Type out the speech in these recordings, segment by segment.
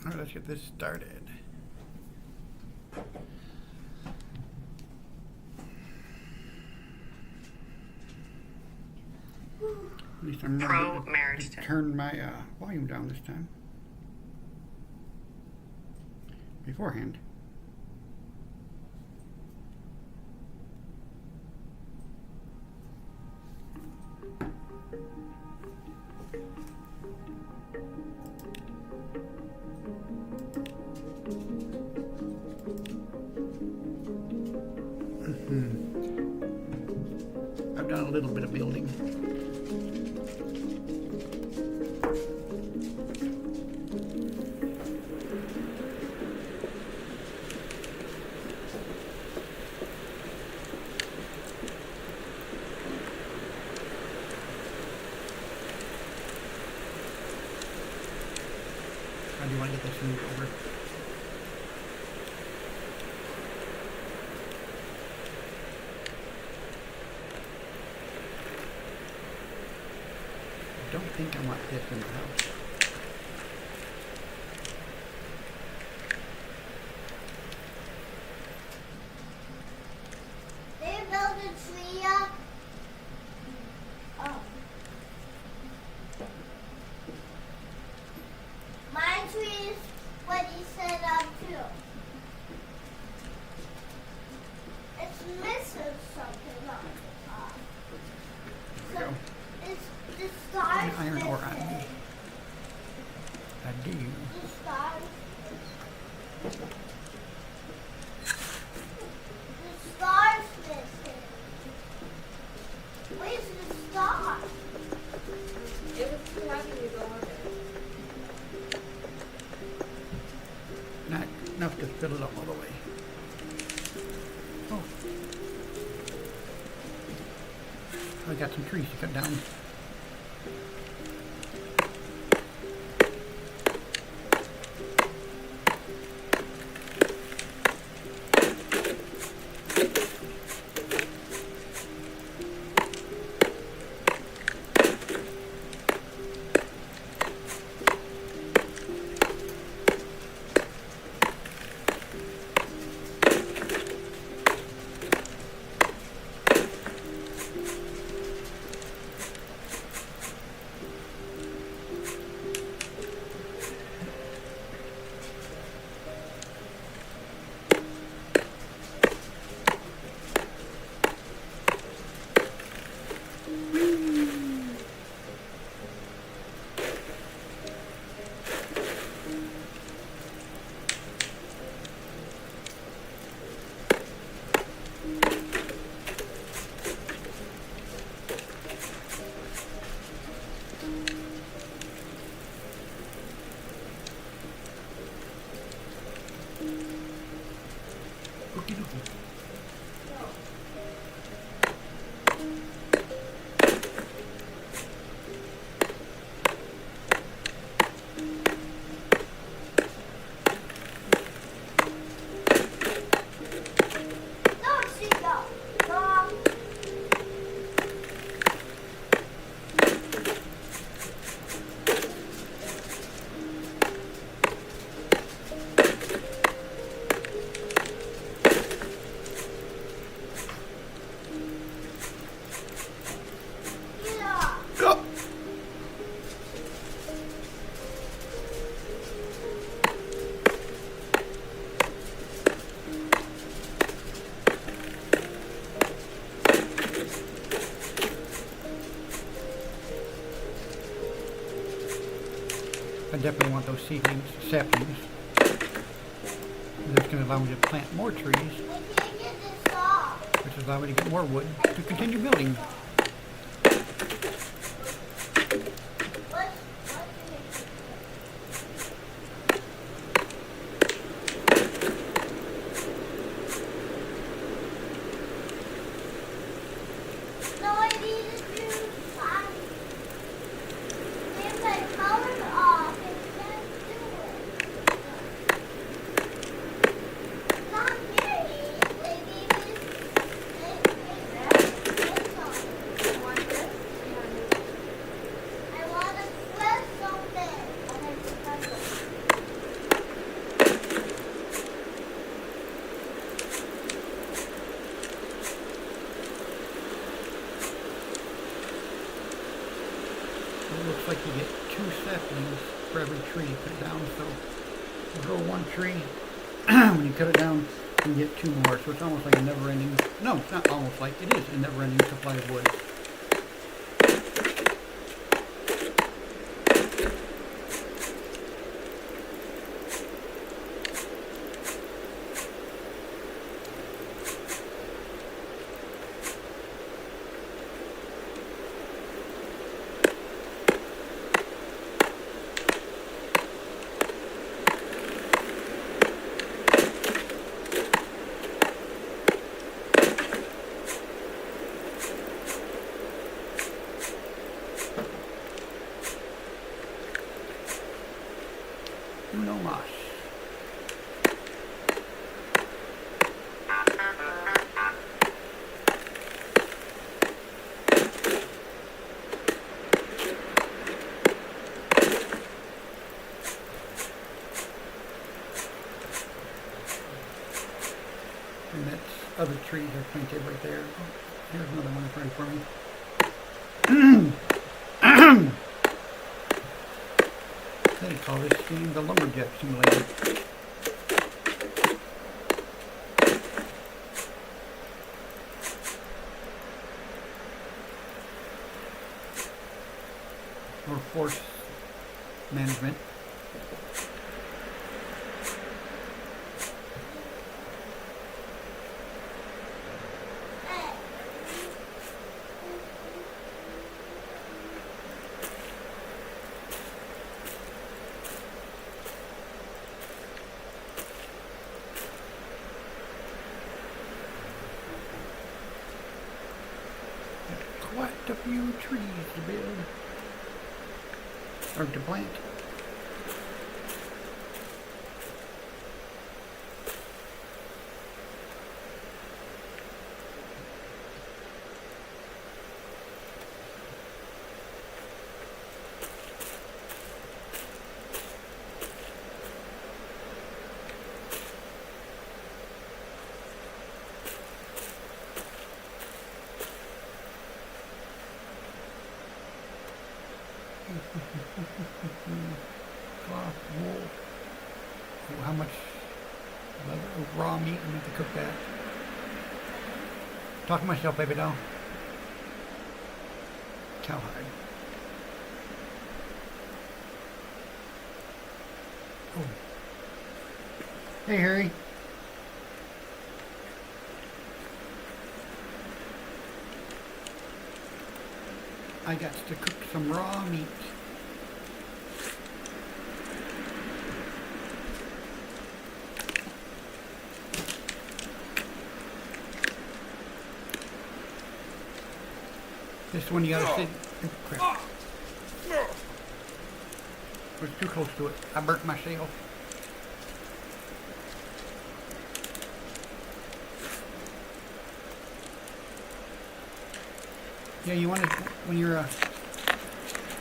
Alright, let's get this started. At least I'm Pro-marriage to turn my volume down this time. Beforehand. I've done a little bit of building. How do you want to get this moved over? I don't think I want this in the house. They built a tree up. Oh. My tree is what he set up too. It's missing something on the top. There we go. It's the stars Iron ore on missing. me. I do. The stars. The stars missing. Where's the star? It was too heavy to go under. Not enough to fill it up all the way. Oh. I got some trees to cut down. Okie dokie. No, she go. Mom. Get off. Go! I definitely want those seedlings, saplings. That's going to allow me to plant more trees, I can't get this off. which will allow me to get more wood to continue building. What? No, I need to do fine. If I color off, I can't do it. Not very. Maybe it's you get 2 saplings for every tree you cut down. So you grow 1 tree, when you cut it down, you get 2 more. So it's almost like a never-ending. No, it's not almost like, it is a never-ending supply of wood. Uno mas. And that's other trees are planted right there. Oh, here's another one in front for me. They call this game the Lumberjack Simulator. Or force management. Quite a few trees to build, or to plant. Cloth, wool. Oh, how much raw meat I need to cook that? Talk to myself, baby doll. Cowhide. Oh. Hey, Harry. I got to cook some raw meat. This one you gotta sit. Oh, crap. I was too close to it. I burnt myself. Yeah, you want to, when you're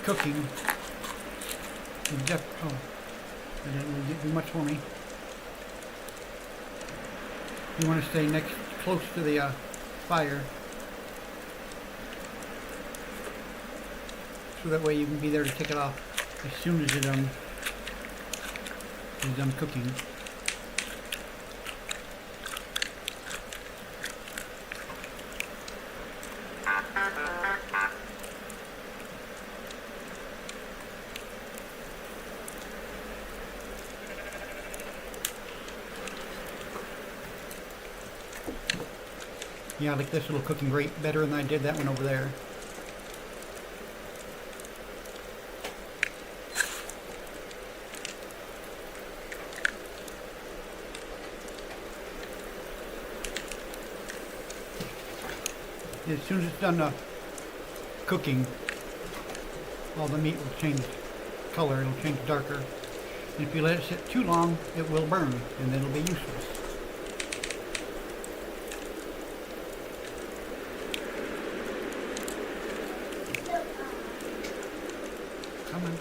cooking, you oh, that didn't really do much for me. You want to stay close to the fire, so that way you can be there to take it off as soon as it's done cooking. Yeah, I like this little cooking grate better than I did that one over there. As soon as it's done cooking, all the meat will change color, it'll change darker. And if you let it sit too long, it will burn, and then it'll be useless. Come on.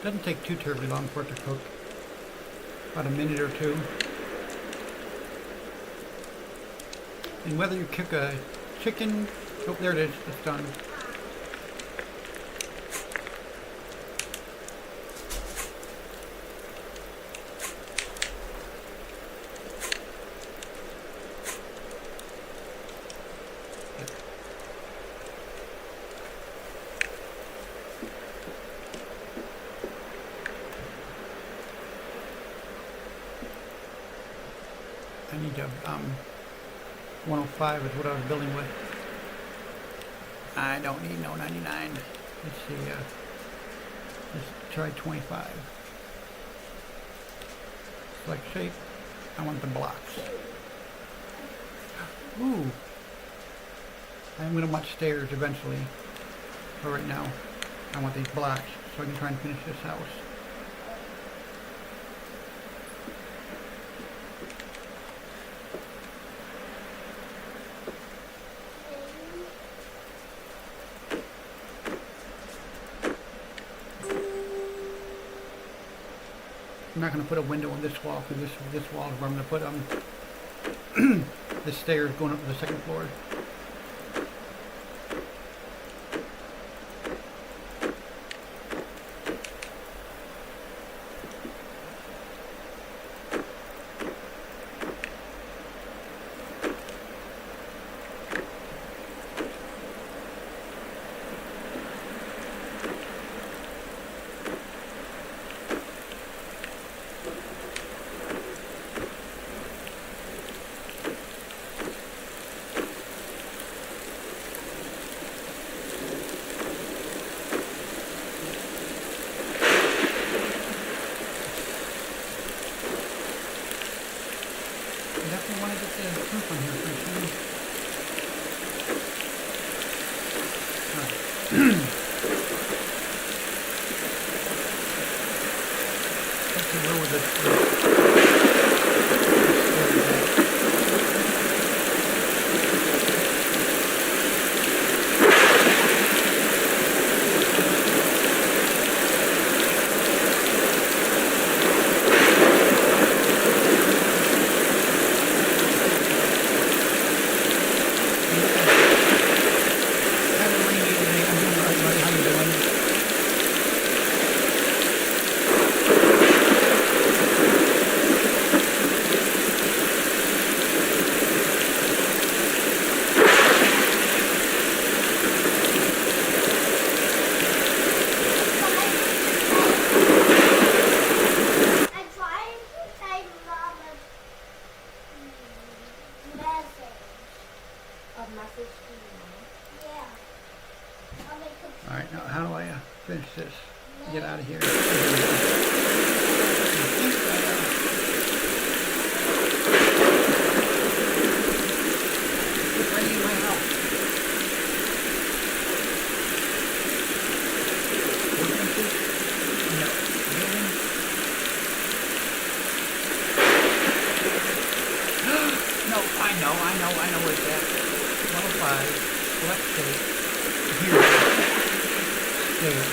Doesn't take too terribly long for it to cook. About a minute or two. And whether you cook a chicken, oh, there it is, it's done. I need to, 105 is what I was building with. I don't need no 99. Let's see, let's try 25. Select shape. I want the blocks. Ooh. I'm gonna want stairs eventually. But right now, I want these blocks so I can try and finish this house. I'm not going to put a window on this wall because this wall is where I'm going to put the stairs going up to the second floor. I definitely want to get the roof on here pretty soon. Alright. Let's see, where would this I tried to type Mama's message. A message to you, Mom. Yeah. On the computer. Alright, now how do I finish this? Get out of here. It's ready in my house. Ordinances? No. Building? No, I know where it's at. 105, select state, here, there.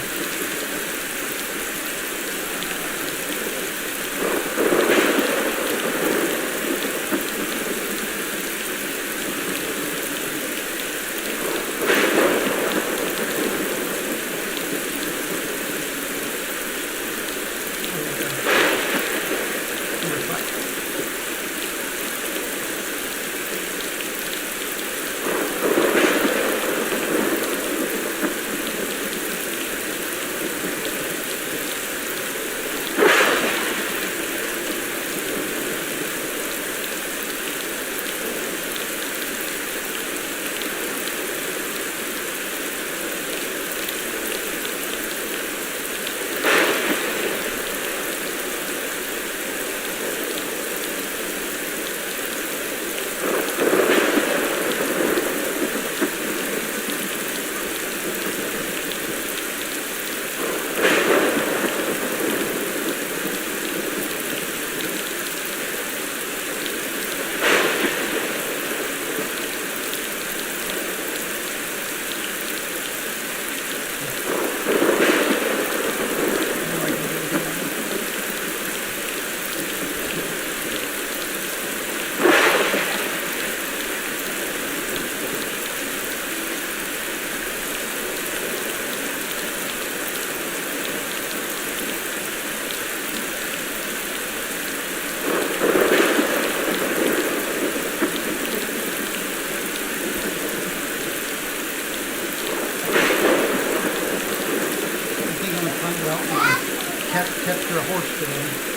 capture a horse today.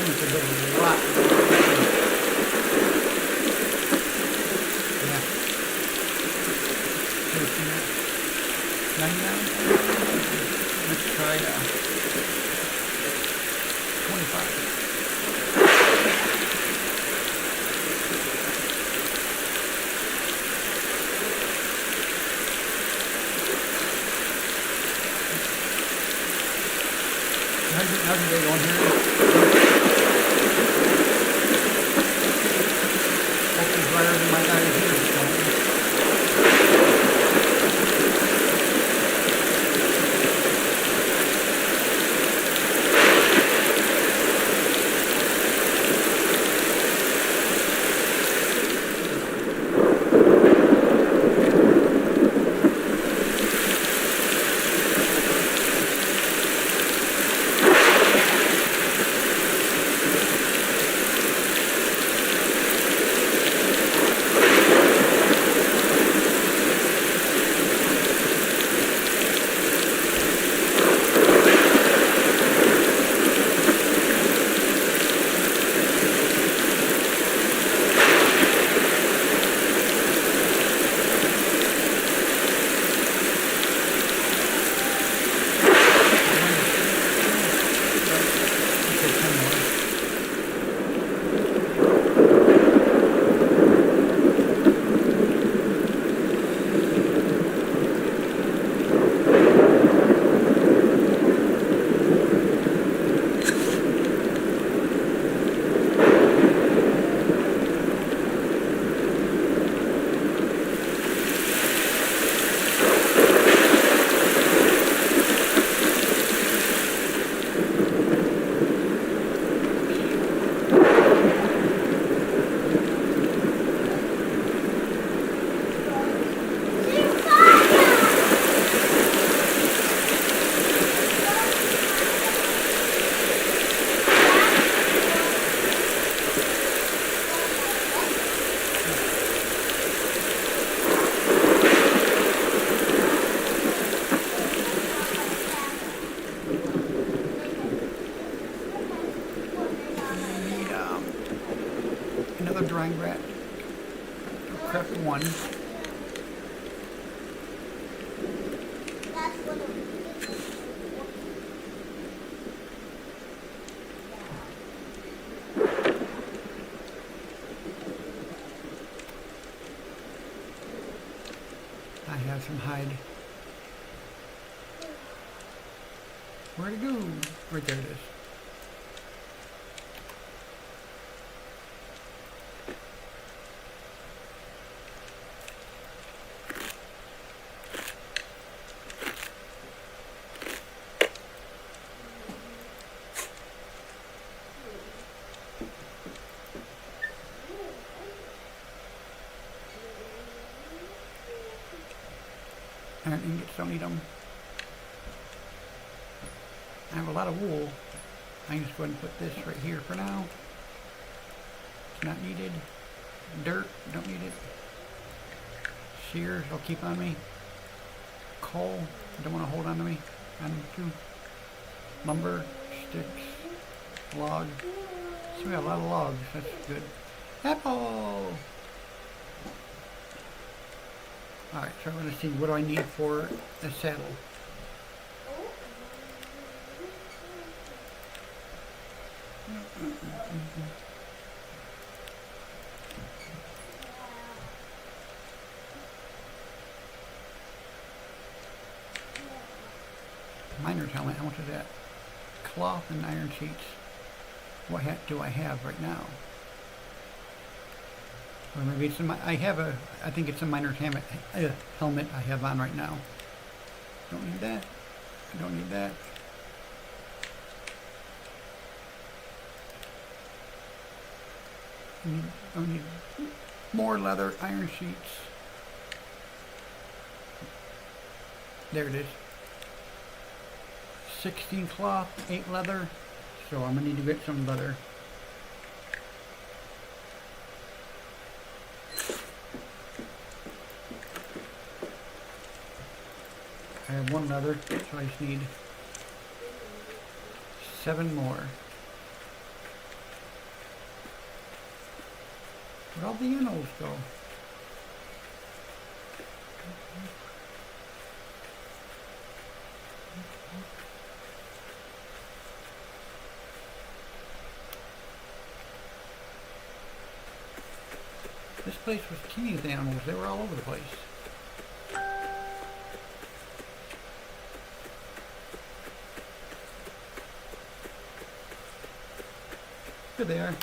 It's a bit of a lot. Yeah. 99? Let's try 25. How's your day going here? Hopefully brighter than my guy here. Another drying rat. Prep 1. That's what it I have some hide. Where'd it go? Right there it is. Iron ingots, don't need them. I have a lot of wool. I can just go ahead and put this right here for now. It's not needed. Dirt, don't need it. Shears, I'll keep on me. Coal, don't want to hold on to me. I need to. Lumber, sticks, log. So we have a lot of logs, that's good. Apple! Alright, so I'm going to see what do I need for a saddle. Miner's helmet, how much is that? Cloth and iron sheets. What hat do I have right now? Or maybe it's I think it's a miner's helmet I have on right now. Don't need that. I don't need that. I need more leather, iron sheets. There it is. 16 cloth, 8 leather. So I'm gonna need to get some leather. I have 1 leather, so I just need 7 more. Where'd all the animals go? This place was teeming with animals. They were all over the place. Here they are.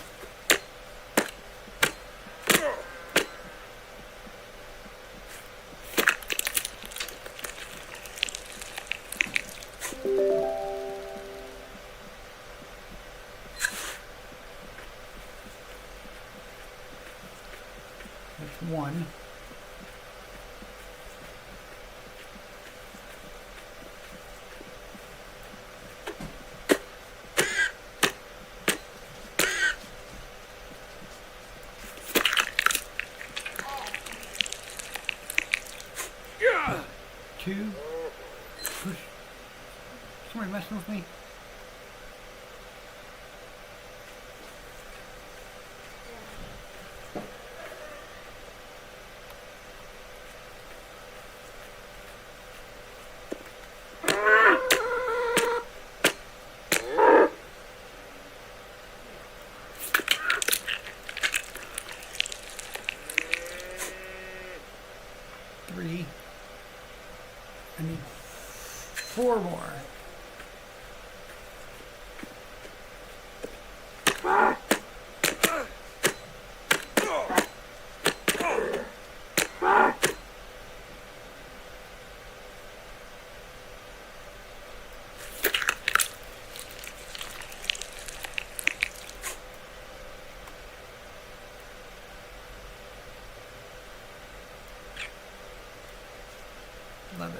That's 1. Two. Who's somebody messing with me? Three. I need 4 more. Leather.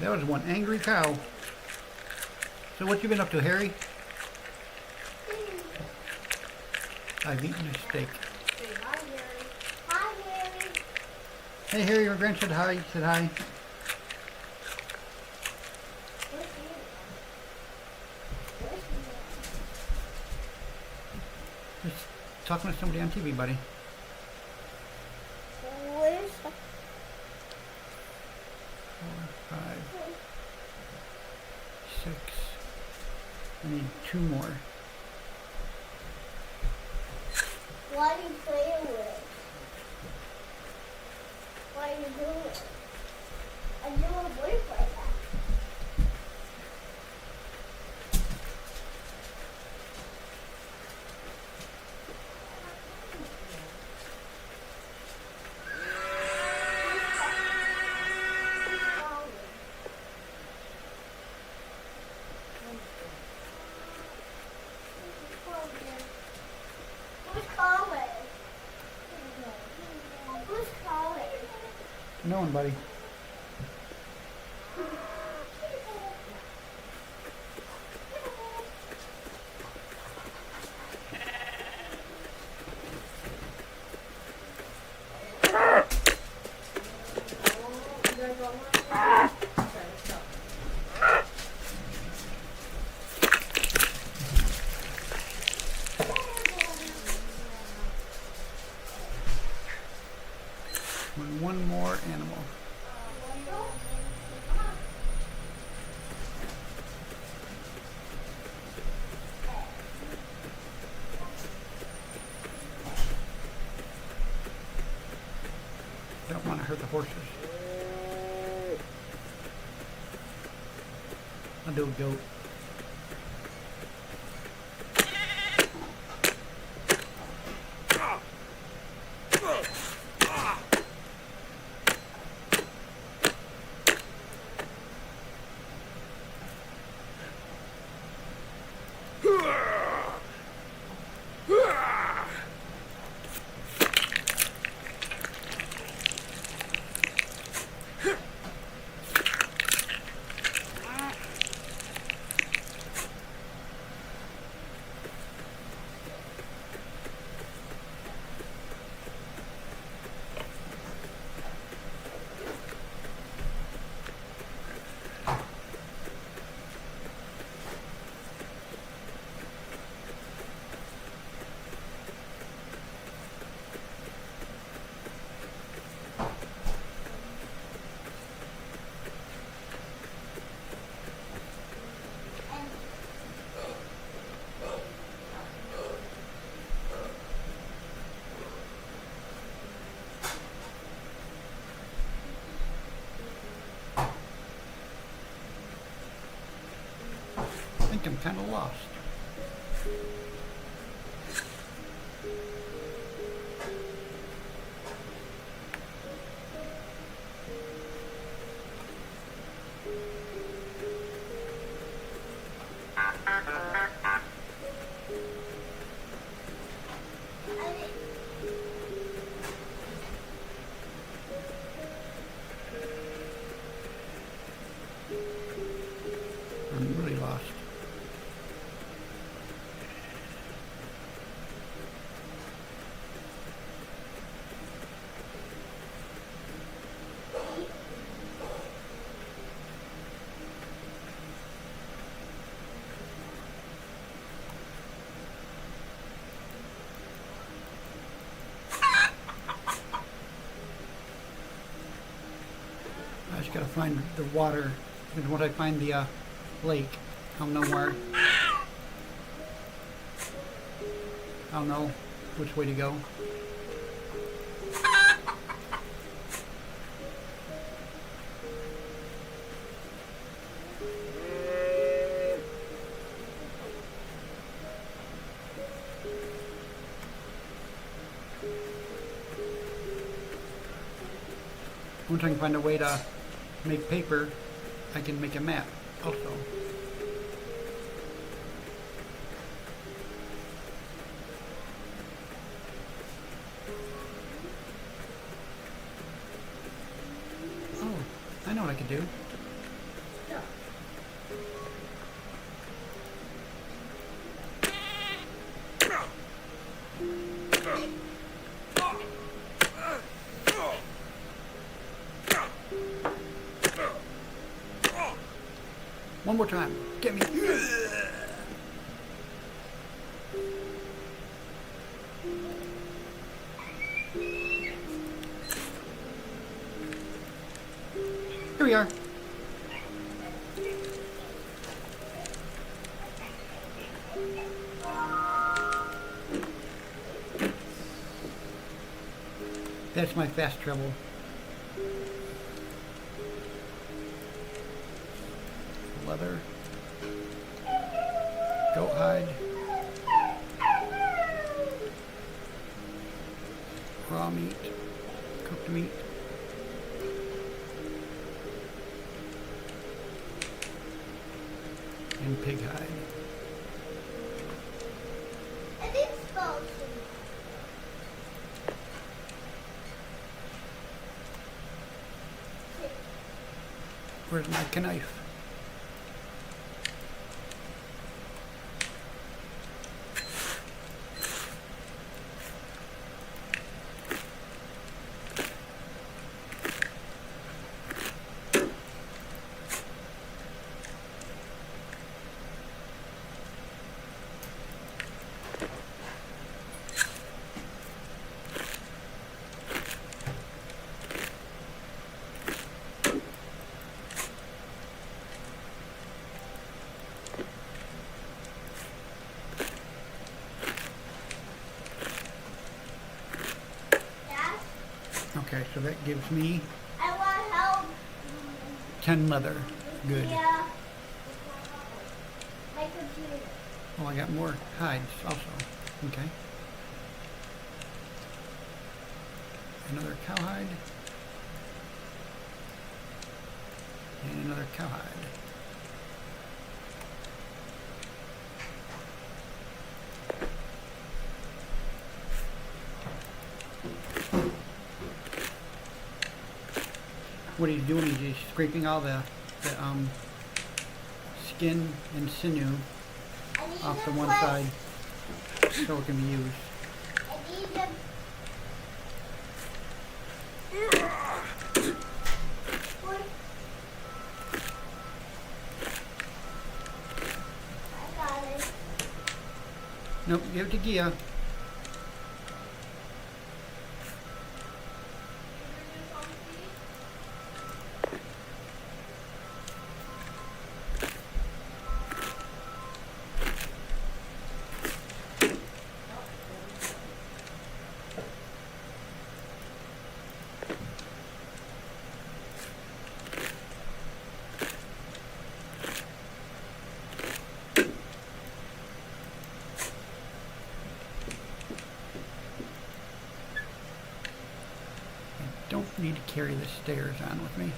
That was one angry cow. So what you been up to, Harry? I've eaten a steak. Say hi, Harry. Hi, Harry. Hey Harry, your grand said hi. Said hi. Where's Harry? Where's Harry? Just talking to somebody on TV, buddy. Where's 4, 5, 6. I need 2 more. What are you playing with? What are you doing? I'm doing a boyfriend that. Who's calling? Who's calling? No one, buddy. You guys all want it? Okay, let's go. One more animal. hurt the horses. I'll do a goat. I think I'm kind of lost. I'm really lost. I just gotta find the water, and once I find the lake, I'll know where. I'll know which way to go. Once I can find a way to make paper, I can make a map also. Oh, I know what I could do. One more time. Get me. Here we are. That's my fast travel. Leather, goat hide, raw meat, cooked meat, and pig hide. And exposure. Where's my knife? Okay, so that gives me I want help. 10 leather. Good. Yeah. My computer. Oh, I got more hides also. Okay. Another cowhide. And another cowhide. What he's doing is he's scraping all the skin and sinew I need off to the one put- side so it can be used. I need to. Put- I got it. Nope, give it to Gia. Don't need to carry the stairs on with me.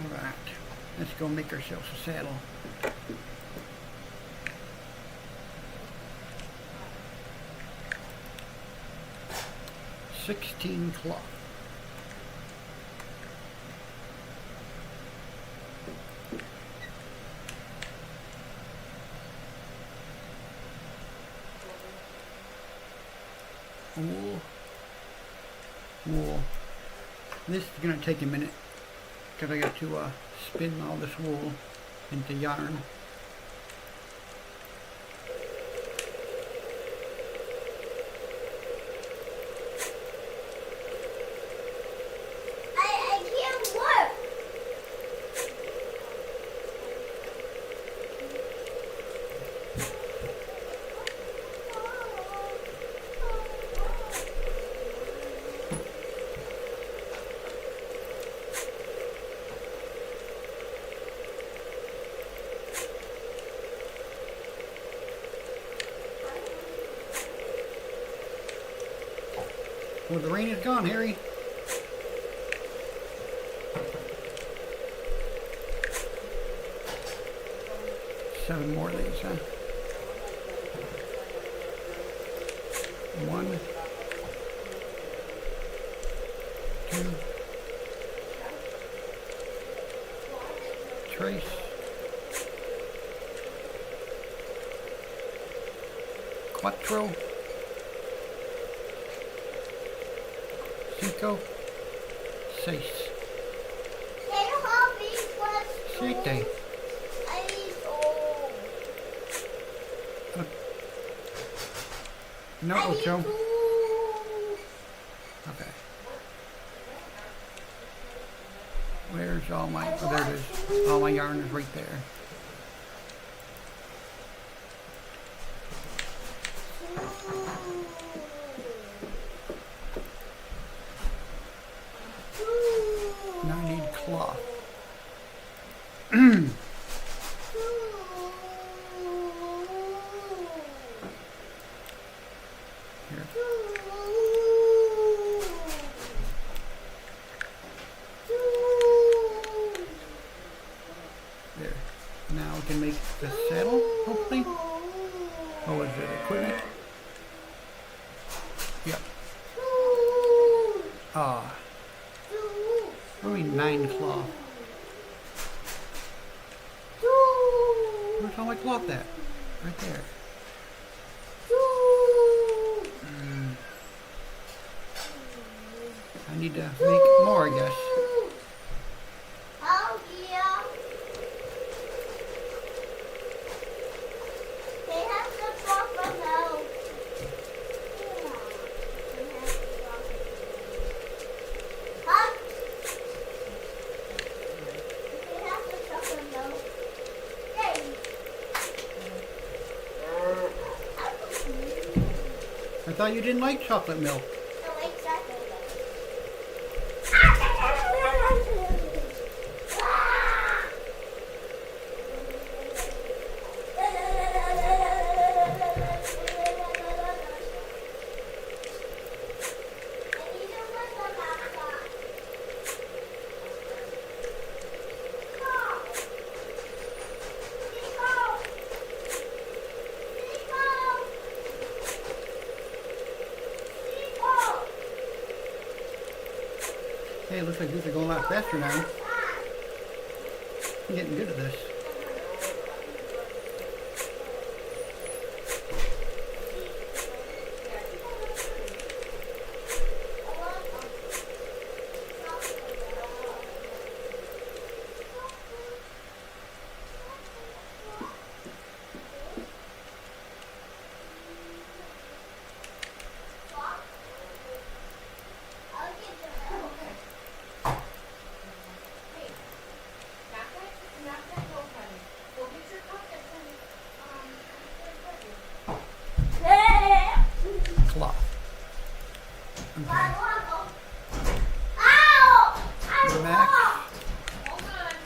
Alright, let's go make ourselves a saddle. $16 cloth. Wool. This is going to take a minute because I got to spin all this wool into yarn. I can't work. Well, the rain is gone, Harry. Seven more of these, huh? One, two, trace, quattro, cinco, seis, Can you help me with siete. I need oh. No, I need Ocho. two. Okay. Where's all my, oh, there it is. All my yarn is right there. Now I need cloth. Here. There. Now we can make the saddle, hopefully. Oh, is it equipment? Yep. Ah, only 9 cloth. Where's all my cloth at? Right there. I need to make more, I guess. Oh, yeah. They have to swap them out. Yeah. They have to swap them out. Huh? thought you didn't like chocolate milk. No, exactly. Hey, it looks like these are going a lot faster now. I'm getting good at this. Cloth. Okay. Max.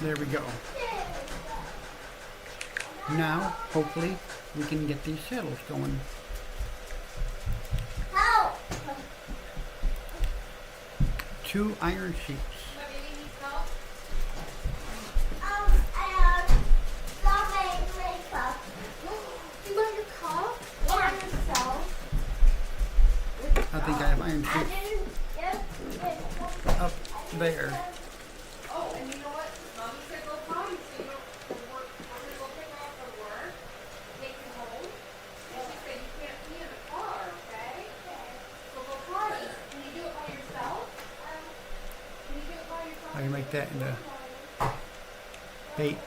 There we go. Now, hopefully, we can get these saddles going. Help! 2 iron sheets. Strawberry makeup. You want your cup? Yeah. Yourself. I think I have iron I sheets didn't. Yes. up there. Oh, and you know what? Mommy said go potty, so you don't work. I'm gonna go pick her up from work, take you home. And she said you can't pee in the car, okay? So go potty. Can you do it by yourself? Can you do it by yourself? I can make that into bait.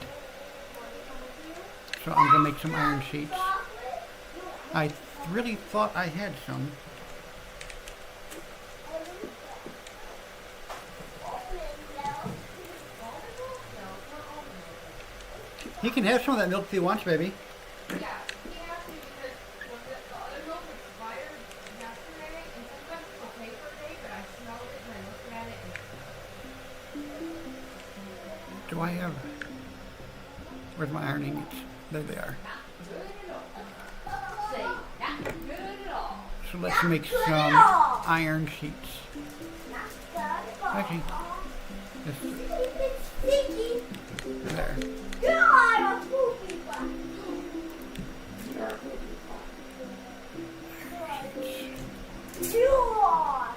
So I'm gonna make some iron sheets. I really thought I had some. He can have some of that milk if he wants, baby. Yeah, he has to because the other milk expired yesterday, and sometimes it's okay for a day, but I smelled it and I looked at it and Do I have... Where's my iron ingots? There they are. say, not good at all. So let's make some iron sheets. Actually, this, Sticky. there. You are a poopy butt. You are.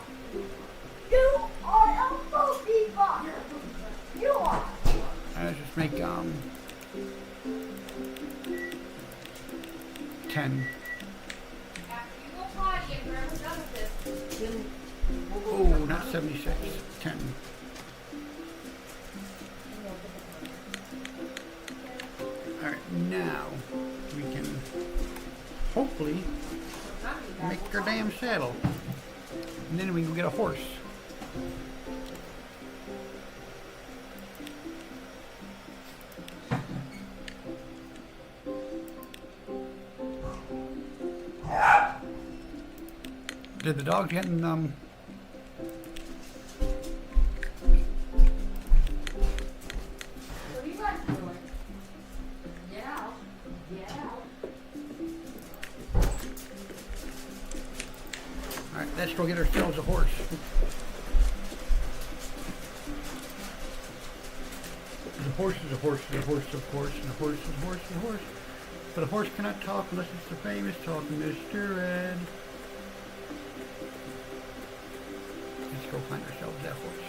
You are a poopy butt. You are. Let's just make 10. After you go potty and grandma's done with this, then we'll go. Oh, not 76. 10. Alright, now we can hopefully make our damn saddle. And then we can go get a horse. Did the dogs get in, What are you guys doing? Get out. Get out. alright, let's go get ourselves a horse. A horse is a horse is a horse, of course, and a horse is a horse is a horse. But a horse cannot talk unless it's the famous talking Mr. Ed. Let's go find ourselves that horse.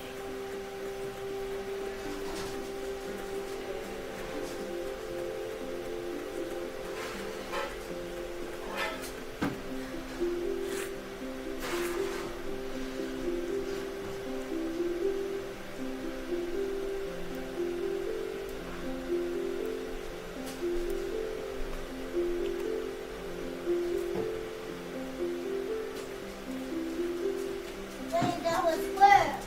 That was where.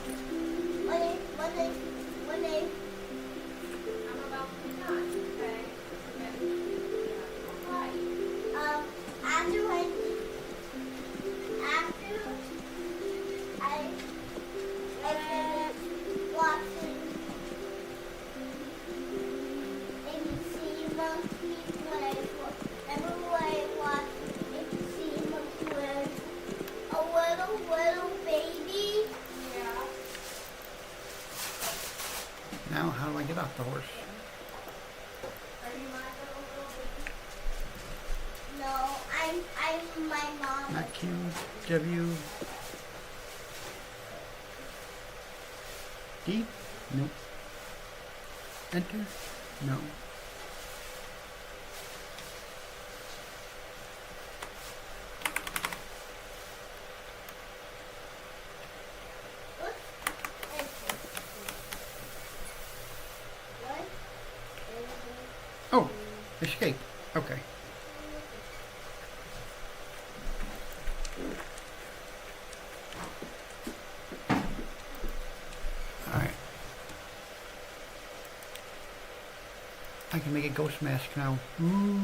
the horse. Are you my little baby? No, I'm my mom. Not Q, W, D? Nope. Enter? No. Oh, escape. Okay. Alright. I can make a ghost mask now. Ooh,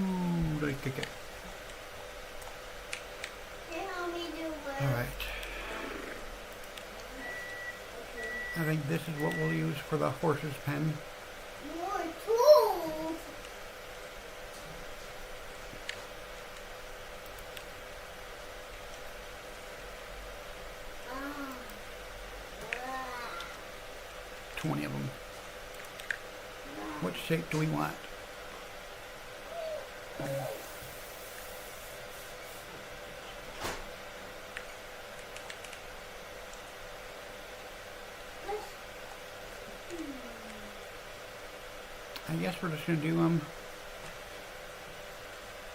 let me kick it. Can you help me do what? Alright. I think this is what we'll use for the horse's pen. More tools. Ah. 20 of them. What shape do we want? I guess we're just gonna do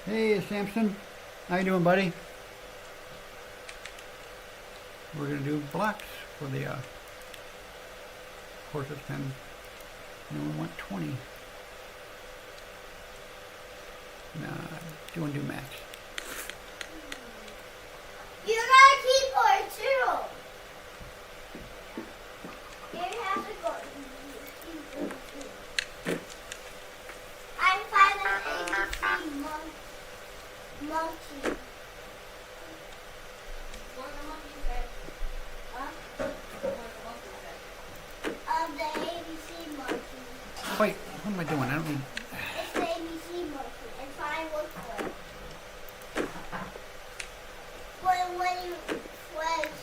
Hey Samson, how you doing, buddy? We're gonna do blocks for the horse's pen. And we want 20. Nah, do you want to do max? You got a keyboard too. You have to go. I'm finding ABC monkey. What the monkey say? Huh? What the monkey say? The ABC monkey. Wait, what am I doing? I don't need... It's the ABC monkey. And try and look for it. When you press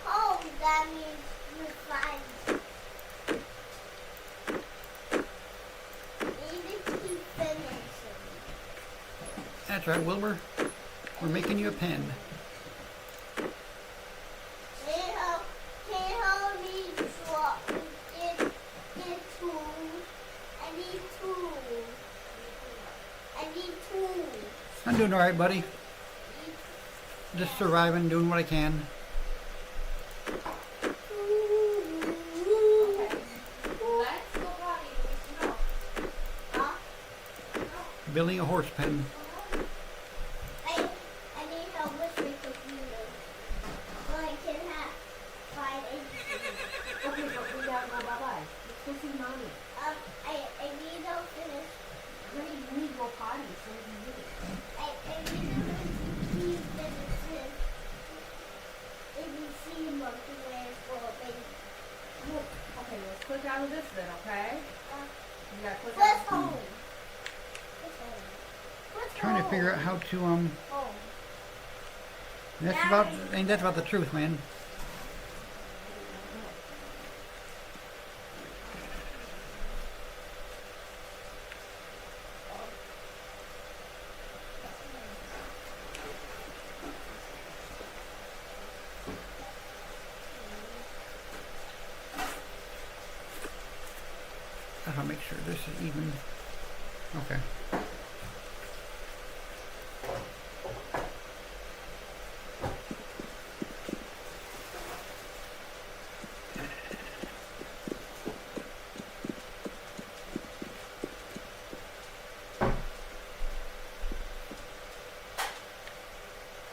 home, that means you find. Even keep finishing. That's right, Wilbur. We're making you a pen. Can you help me draw? Get tools. I need tools. I need tools. I'm doing alright, buddy. Just surviving, doing what I can. Okay. Let's go potty and we snow. Huh? Building a horse pen. I need help with my computer. So I can find anything. Okay, but we gotta go bye-bye. Let's go see mommy. I need to finish. Honey, you need to go potty, so we can do it. I need to keep finishing. ABC monkey wears for a baby. Well, okay, let's click out of this then, okay? You gotta click What's out. home? What's home? What's Trying to home? figure out how to, Home. that's about the truth, man. I'll make sure this is even. Okay.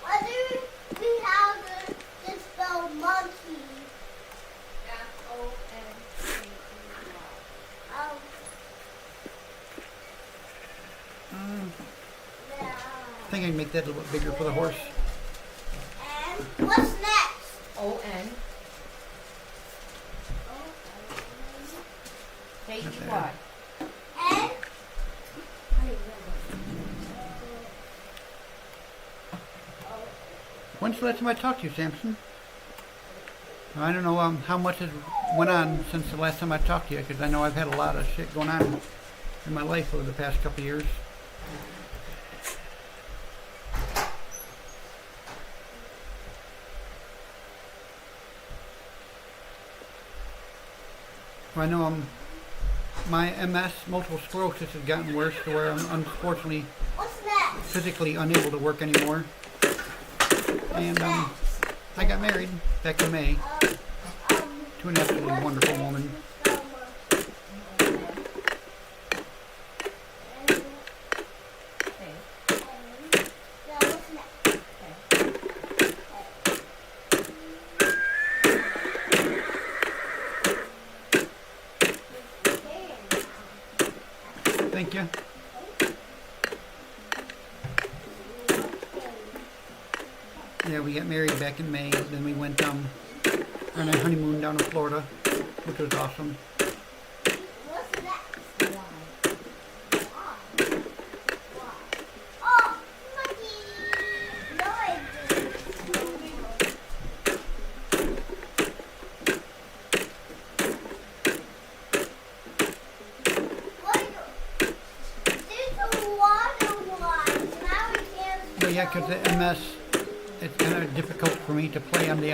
What do we have to spell monkey? M-O-N-C-E-Y. Yeah. I think I can make that a little bit bigger for the horse. And what's next? O-N. H-Y. And When's the last time I talked to you, Samson? I don't know how much has went on since the last time I talked to you, because I know I've had a lot of shit going on in my life over the past couple of years. I know my MS, multiple sclerosis, has gotten worse to where I'm unfortunately What's next? physically unable to work anymore. And I got married back in May to an absolutely wonderful woman. Thank you. Yeah, we got married back in May. Then we went on a honeymoon down in Florida, which was awesome. What's next? Oh, monkey! No, I didn't. There's a water one. Now we can't. But yeah, because the MS, it's kind of difficult for me to play on the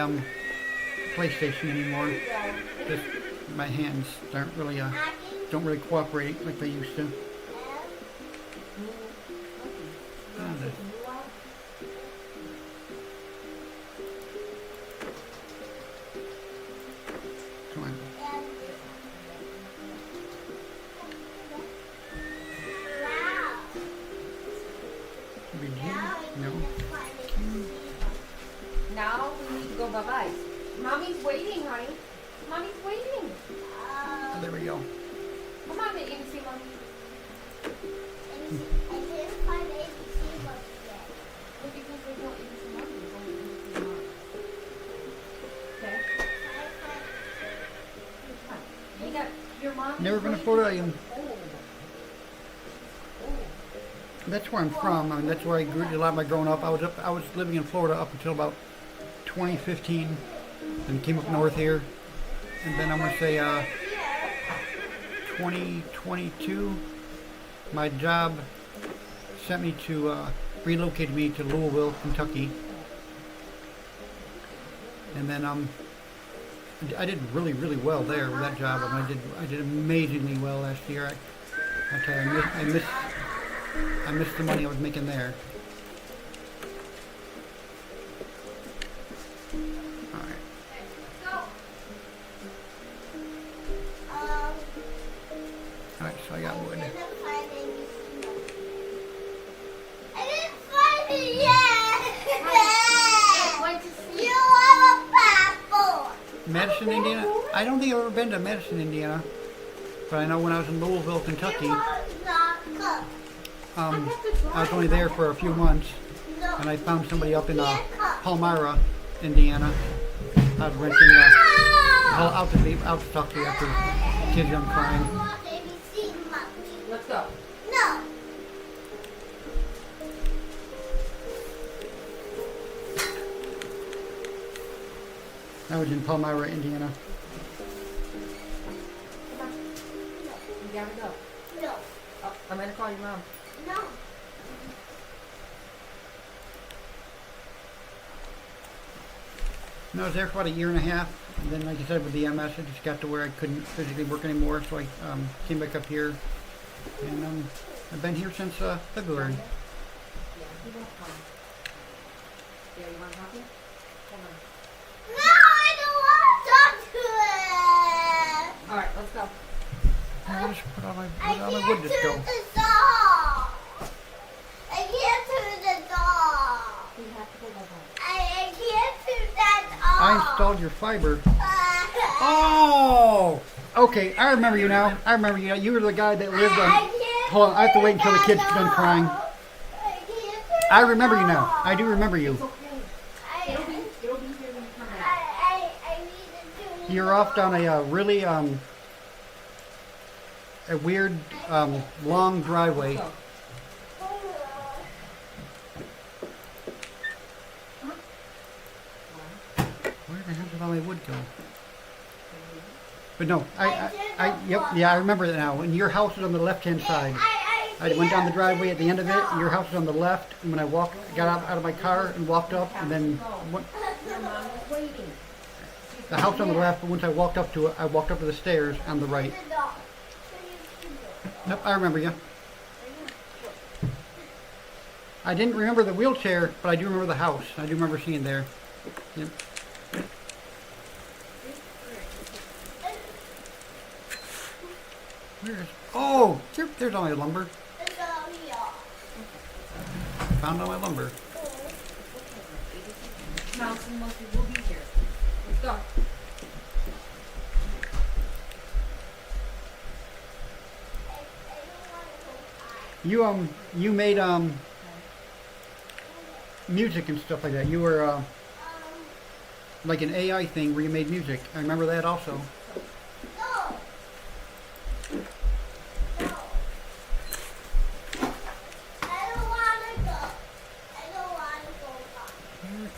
PlayStation anymore. Just my hands don't really cooperate like they used to. Come on. Wow. Did you? Now we No. can find it. Now we need to go bye-bye. Mommy's waiting, honey. Mommy's waiting. There we go. Come on, you can see Mommy. I didn't find ABC books yet. Well, because there's no ABC Mommy. There's only ABC Mom. Okay? You got your mom. Never been to Florida. Oh. That's where I'm from. I mean, that's where I grew a lot of my growing up. I was living in Florida up until about 2015, and came up north here, and then I'm gonna say 2022, my job sent me to relocate me to Louisville, Kentucky, and then I did really well there with that job. I mean, I did amazingly well last year. I tell you, I missed the money I was making there. All right. All right, so I got wood. I didn't find ABC books. I didn't find it yet. Went to sleep. You have a passport. Madison, Indiana? I don't think I've ever been to Madison, Indiana. But I know when I was in Louisville, Kentucky, Your mom's not cooked. I was only there for a few months, No. and I found somebody up in Palmyra, Indiana. I was renting I'll talk to you after kids done crying. I want ABC monkey. Let's go. No. I was in Palmyra, Indiana. Come on. You gotta go. No. Oh, I'm gonna call your mom. No. And I was there for about a year and a half, and then, like I said, with the MS, it just got to where I couldn't physically work anymore, so I came back up here, and I've been here since February. Yeah, he won't come. Yeah, you wanna help me? Hold on. No, I don't want to talk to it. Alright, let's go. I'll just put all my I wood can't to turn go. the door. I can't turn the door. We have to go bye-bye. I can't turn that off. I installed your fiber. Oh! Okay, I remember you now. I remember you now. You were the guy that lived on... Hold on, I have to wait until the kid's done crying. I remember you now. I do remember you. It's okay. It'll be here when you come back. I need to do You're off down a really, a weird, long driveway. Go. Where the hell did all my wood would go. But no, yep, yeah, I remember that now. And your house is on the left-hand side. I went down the driveway at the end of it. Your house is on the left. And when I got out of my car and walked up, and then went, Your mom was waiting. the house on the left. But once I walked up to it, I walked up to the stairs on the right. Yep, I remember you. I didn't remember the wheelchair, but I do remember the house. I do remember seeing there. Yep. Where's? Oh, there's all my lumber. Found all my lumber. Mouse and Monkey will be here. Let's go. You made music and stuff like that. You were like an AI thing where you made music. I remember that also.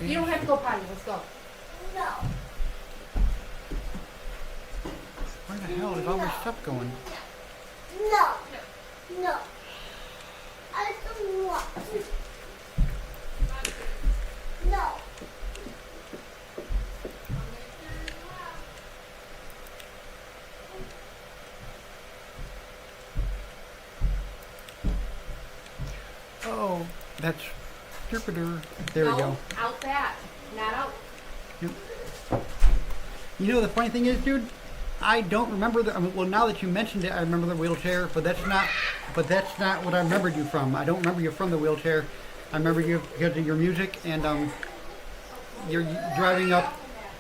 You don't have to go potty. Let's go. Where the hell is all my stuff going? No. I don't want to. No. Oh, that's Jupiter. There we No, go. out that. Not out. Yep. You know the funny thing is, dude, I don't remember the. Well, now that you mentioned it, I remember the wheelchair, but that's not. But that's not what I remembered you from. I don't remember you from the wheelchair. I remember you because of your music and you're driving up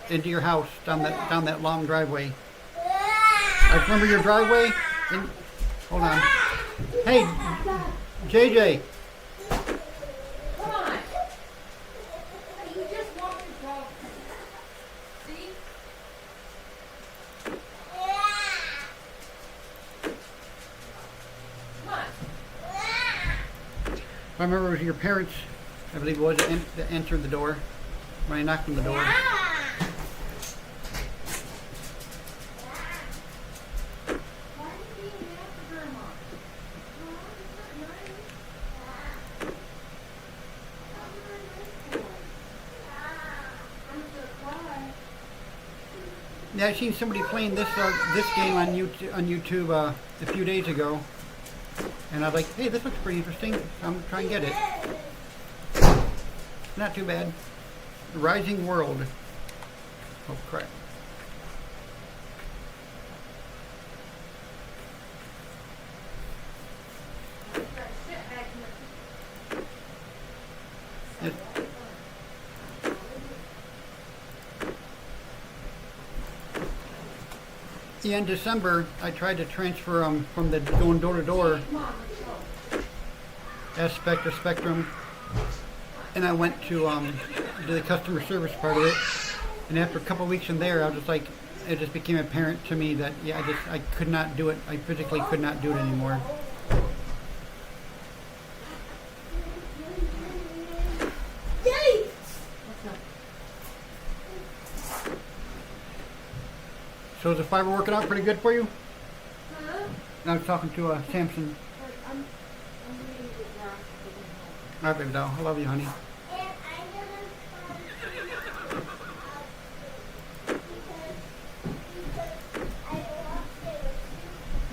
into your house down that long driveway. I remember your driveway. And, hold on. Hey, JJ. Come on. You just walked the dog. See? Come on. I remember it was your parents, I believe it was, that entered the door when I knocked on the door. Why are you being mad for Grandma? Mom, it's not nice. I'm gonna cry. Yeah, I seen somebody playing this game on YouTube a few days ago, and I was like, hey, this looks pretty interesting. So I'm gonna try and get it. Not too bad. Rising World. Oh crap. Sit back in It, yeah, in December, I tried to transfer from the going door to door Come on, let's go. aspect of Spectrum, and I went to the customer service part of it. And after a couple of weeks in there, I was just like, it just became apparent to me that yeah, I could not do it. I physically could not do it anymore. So is the fiber working out pretty good for you? Huh? I was talking to Samson. I'm ready to get dressed. All right, baby doll. I love you, honey.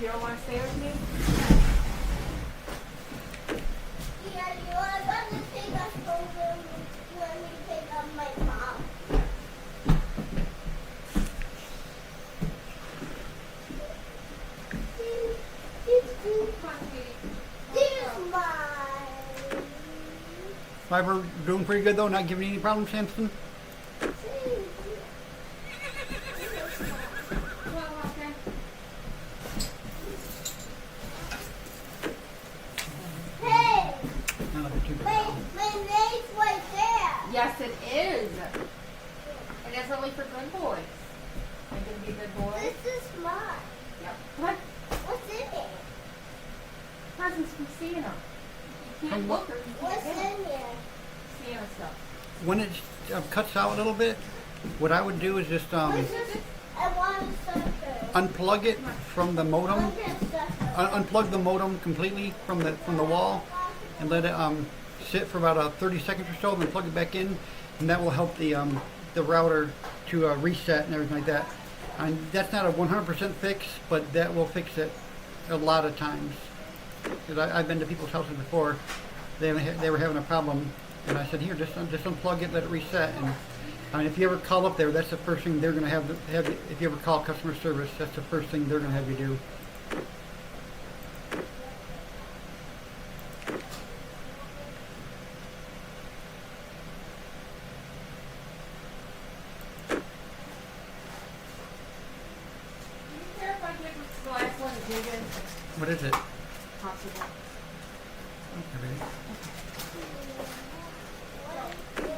You don't want to stay with me? Come on, sweetie. Fiber doing pretty good though, not giving you any problems, Samson? Come on, Walker. Hey, No, they're too good. my name's right there. Yes, it is. And it's only for good boys. Are you going to be a good boy? This is mine. Yep. What? What's in it? Presents from Santa. You can't From look or you What's can't get in here? Santa stuff. When it cuts out a little bit, What I would do is just I want a sucker. unplug it from the modem. I want a sucker. Unplug the modem completely from the wall, and let it sit for about 30 seconds or so. Then plug it back in, and that will help the router to reset and everything like that. And that's not a 100% fix, but that will fix it a lot of times. Because I've been to people's houses before, they were having a problem, and I said, here, just unplug it, let it reset. And I mean, if you ever call up there, that's the first thing they're going to have. If you ever call customer service, that's the first thing they're going to have you do. Do you care if I give the last one to Jaden? What is it? Popsicle.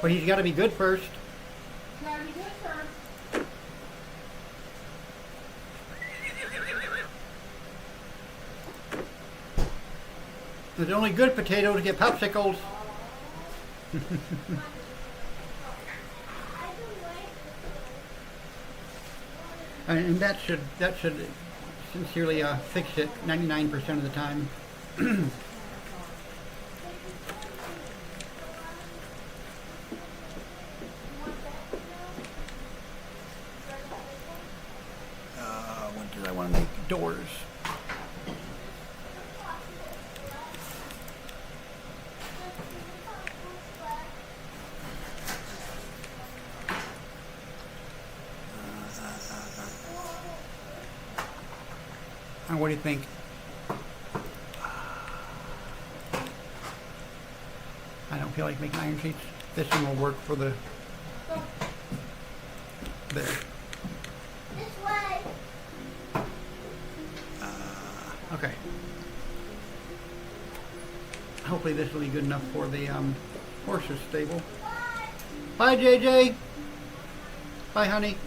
But he's got to be good first. Gotta be good first. The only good potatoes get popsicles. And that should sincerely fix it 99% of the time. What do I want to make? Doors. And what do you think? I don't feel like making iron sheets. This one will work for the there. This way. Okay. Hopefully this will be good enough for the horses stable. Bye, JJ. Bye, honey.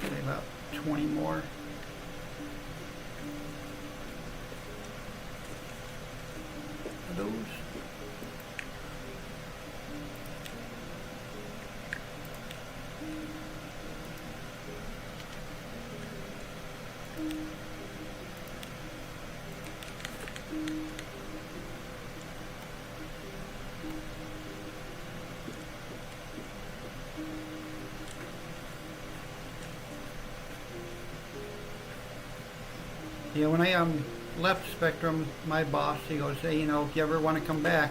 Say about 20 more. Of those. Yeah, when I left Spectrum, my boss, he goes, hey, you know, if you ever want to come back,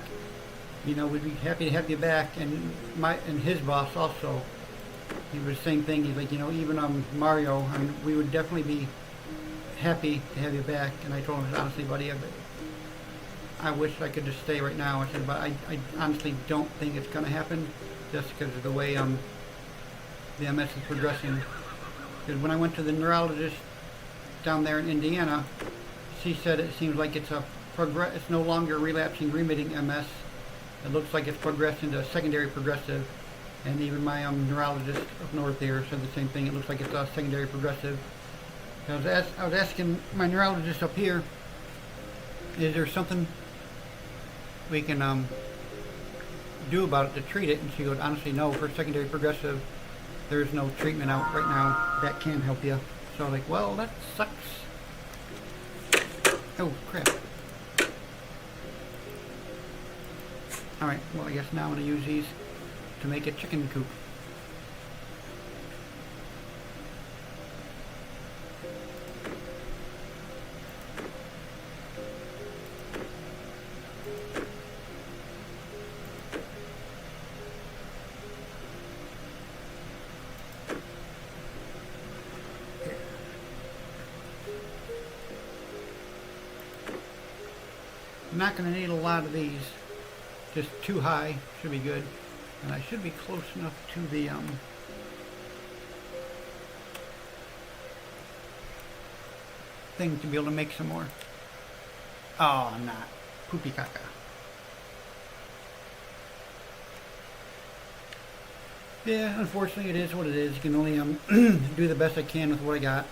you know, we'd be happy to have you back. And his boss also, he was the same thing. He's like, you know, even Mario, I mean, we would definitely be happy to have you back. And I told him, honestly, buddy, I wish I could just stay right now. I said, but I honestly don't think it's going to happen just because of the way the MS is progressing. Because when I went to the neurologist down there in Indiana, she said it seems like it's it's no longer relapsing remitting MS. It looks like it's progressed into secondary progressive. And even my neurologist up north here said the same thing. It looks like it's secondary progressive. I was asking my neurologist up here, is there something we can do about it to treat it? And she goes, honestly, no. For secondary progressive, there's no treatment out right now that can help you. So I was like, well, that sucks. Oh, crap. Alright, well, I guess now I'm going to use these to make a chicken coop. I'm not going to need a lot of these. Just too high should be good. And I should be close enough to the thing to be able to make some more. Oh, I'm not. Poopy caca. Yeah, unfortunately it is what it is. You can only do the best I can with what I got.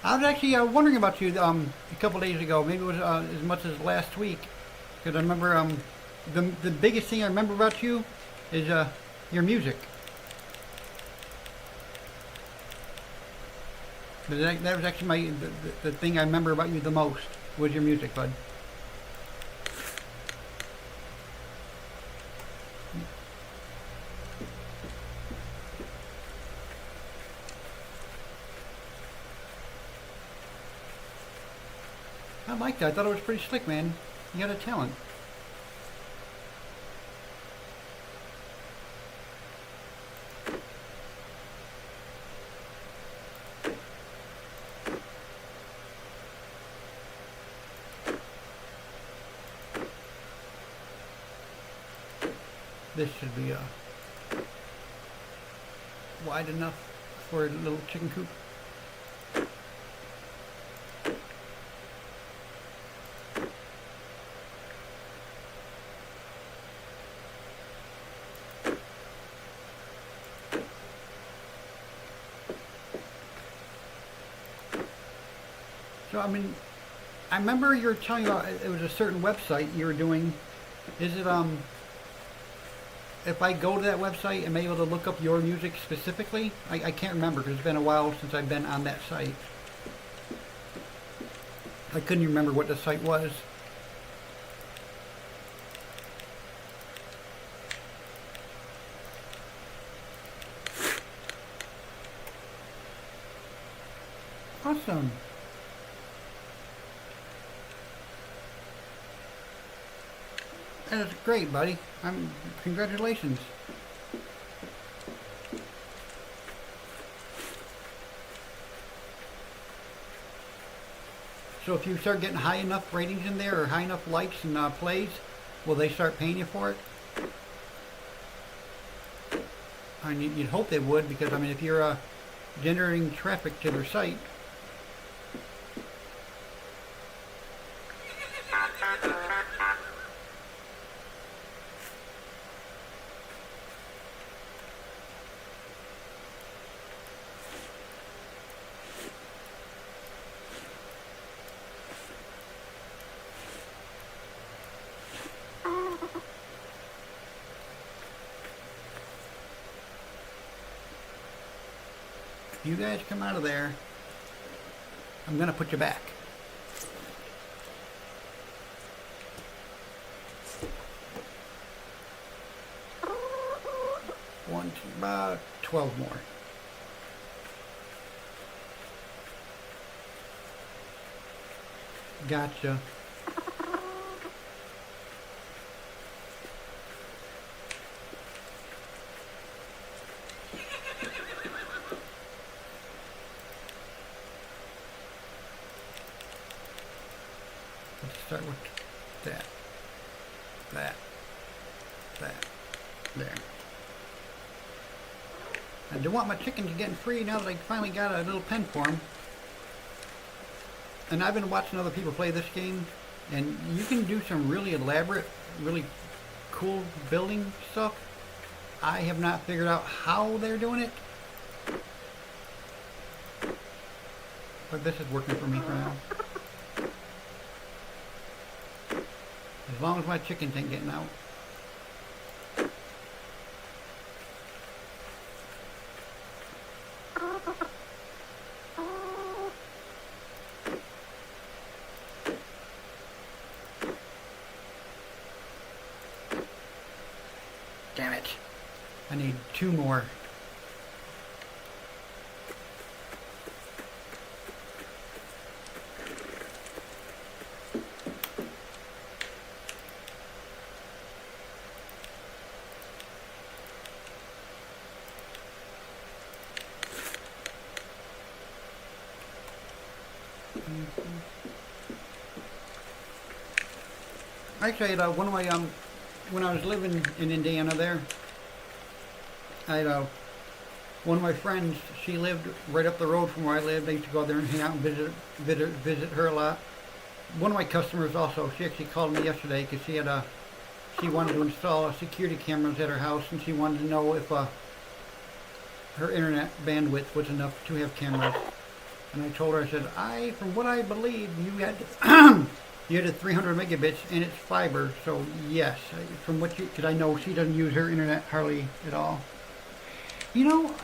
I was actually wondering about you a couple days ago. Maybe it was as much as last week. Because I remember the biggest thing I remember about you is your music. But that was actually the thing I remember about you the most was your music, bud. I liked that. I thought it was pretty slick, man. You got a talent. This should be wide enough for a little chicken coop. So, I mean, I remember you were telling about it was a certain website you were doing. Is it, if I go to that website, am I able to look up your music specifically? I can't remember because it's been a while since I've been on that site. I couldn't remember what the site was. Awesome. That's great, buddy. Congratulations. So if you start getting high enough ratings in there or high enough likes and plays, will they start paying you for it? I mean, you'd hope they would because, I mean, if you're generating traffic to their site, if you guys come out of there, I'm going to put you back. One, two, about 12 more. Gotcha. Let's start with that, there. I do want my chickens getting free now that I finally got a little pen for them. And I've been watching other people play this game, and you can do some really elaborate, really cool building stuff. I have not figured out how they're doing it, but this is working for me for now. As long as my chickens ain't getting out. Damn it. I need 2 more. Actually, one of my when I was living in Indiana there, I One of my friends, she lived right up the road from where I lived. I used to go there and hang out and visit her a lot. One of my customers also, she actually called me yesterday because she wanted to install security cameras at her house, and she wanted to know if her internet bandwidth was enough to have cameras. And I told her, I said, from what I believe, you had you had a 300 megabits and it's fiber, so yes, from what you, because I know she doesn't use her internet hardly at all. You know,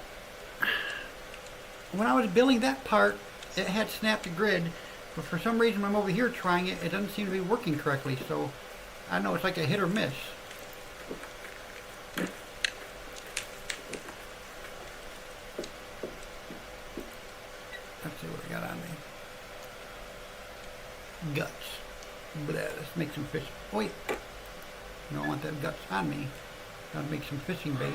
when I was building that part, it had Snap to Grid, but for some reason I'm over here trying it, it doesn't seem to be working correctly, so I don't know, it's like a hit or miss. Let's see what I got on me. Guts. Blah, let's make some fish. Oh wait, I don't want that guts on me. Gotta make some fishing bait.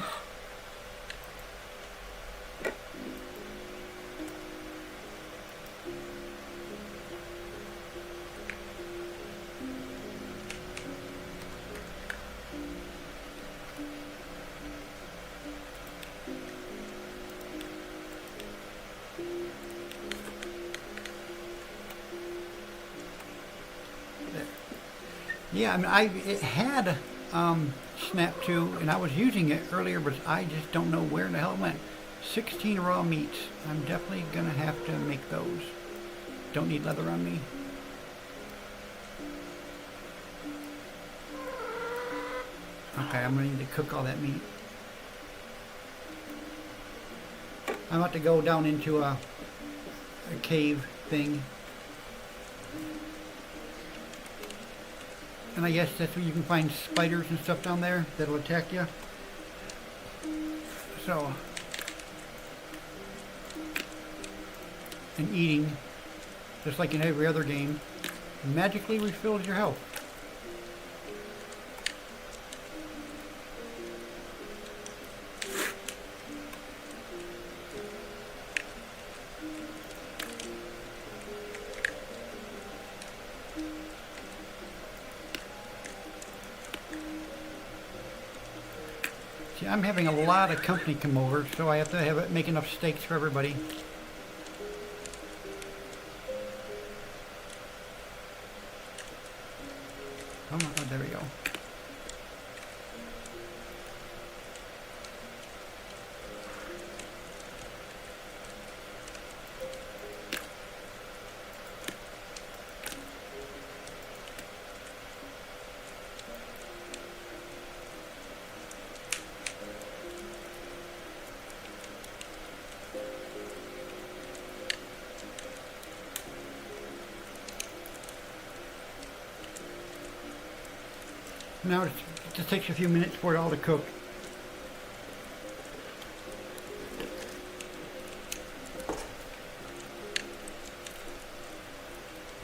Yeah, I mean, it had Snap 2, and I was using it earlier, but I just don't know where in the hell it went. 16 raw meats. I'm definitely going to have to make those. Don't need leather on me. Okay, I'm going to need to cook all that meat. I'm about to go down into a cave thing. And I guess that's where you can find spiders and stuff down there that'll attack you. So, and eating, just like in every other game, magically refills your health. See, I'm having a lot of company come over, so I have to make enough steaks for everybody. Come on, oh, there we go. Now it just takes a few minutes for it all to cook.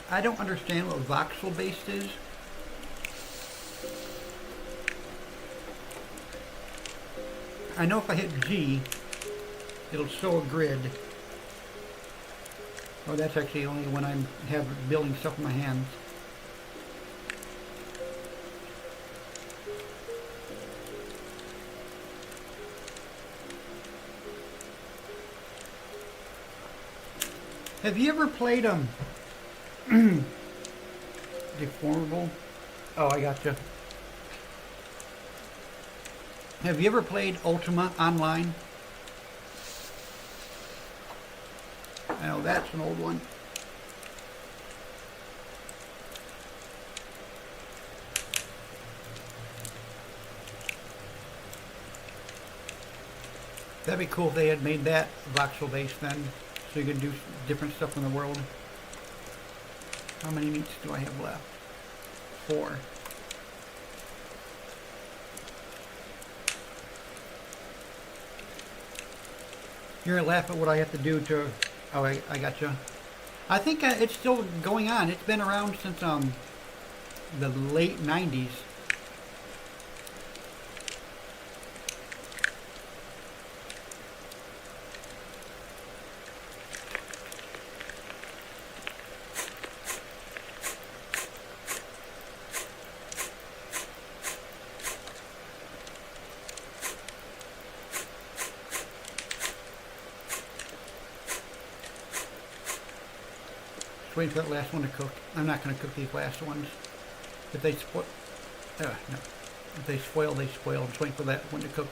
I don't understand what voxel based is. I know if I hit G, it'll show a grid. Oh, that's actually only when I'm building stuff in my hands. Have you ever played Deformable? Oh, I gotcha. Have you ever played Ultima Online? I know that's an old one. That'd be cool if they had made that voxel based then, so you could do different stuff in the world. How many meats do I have left? 4. You're gonna laugh at what I have to do to... Oh, I gotcha. I think it's still going on. It's been around since the late 90s. waiting for that last one to cook. I'm not going to cook these last ones. If they spoil, no. If they spoil, they spoil. I'm just waiting for that one to cook.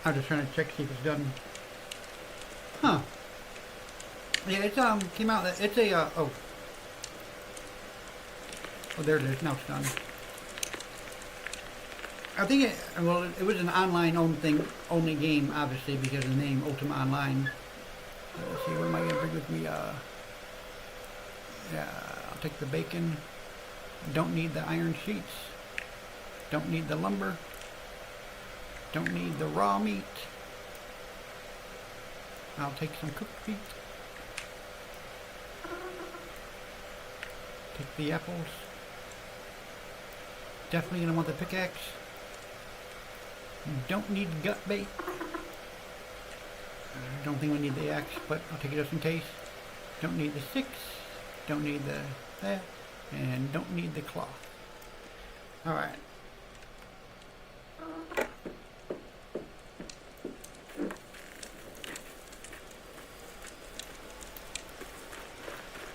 I'm just trying to check to see if it's done. Huh. Yeah, it's came out. It's a oh. Oh, there it is. Now it's done. I think it was an online only game, obviously, because of the name Ultima Online. Let's see, what am I gonna bring with me? Yeah, I'll take the bacon. Don't need the iron sheets. Don't need the lumber. Don't need the raw meat. I'll take some cooked meat. Take the apples. Definitely gonna want the pickaxe. Don't need gut bait. I don't think we need the axe, but I'll take it just in case. Don't need the sticks. Don't need that. And don't need the cloth. Alright.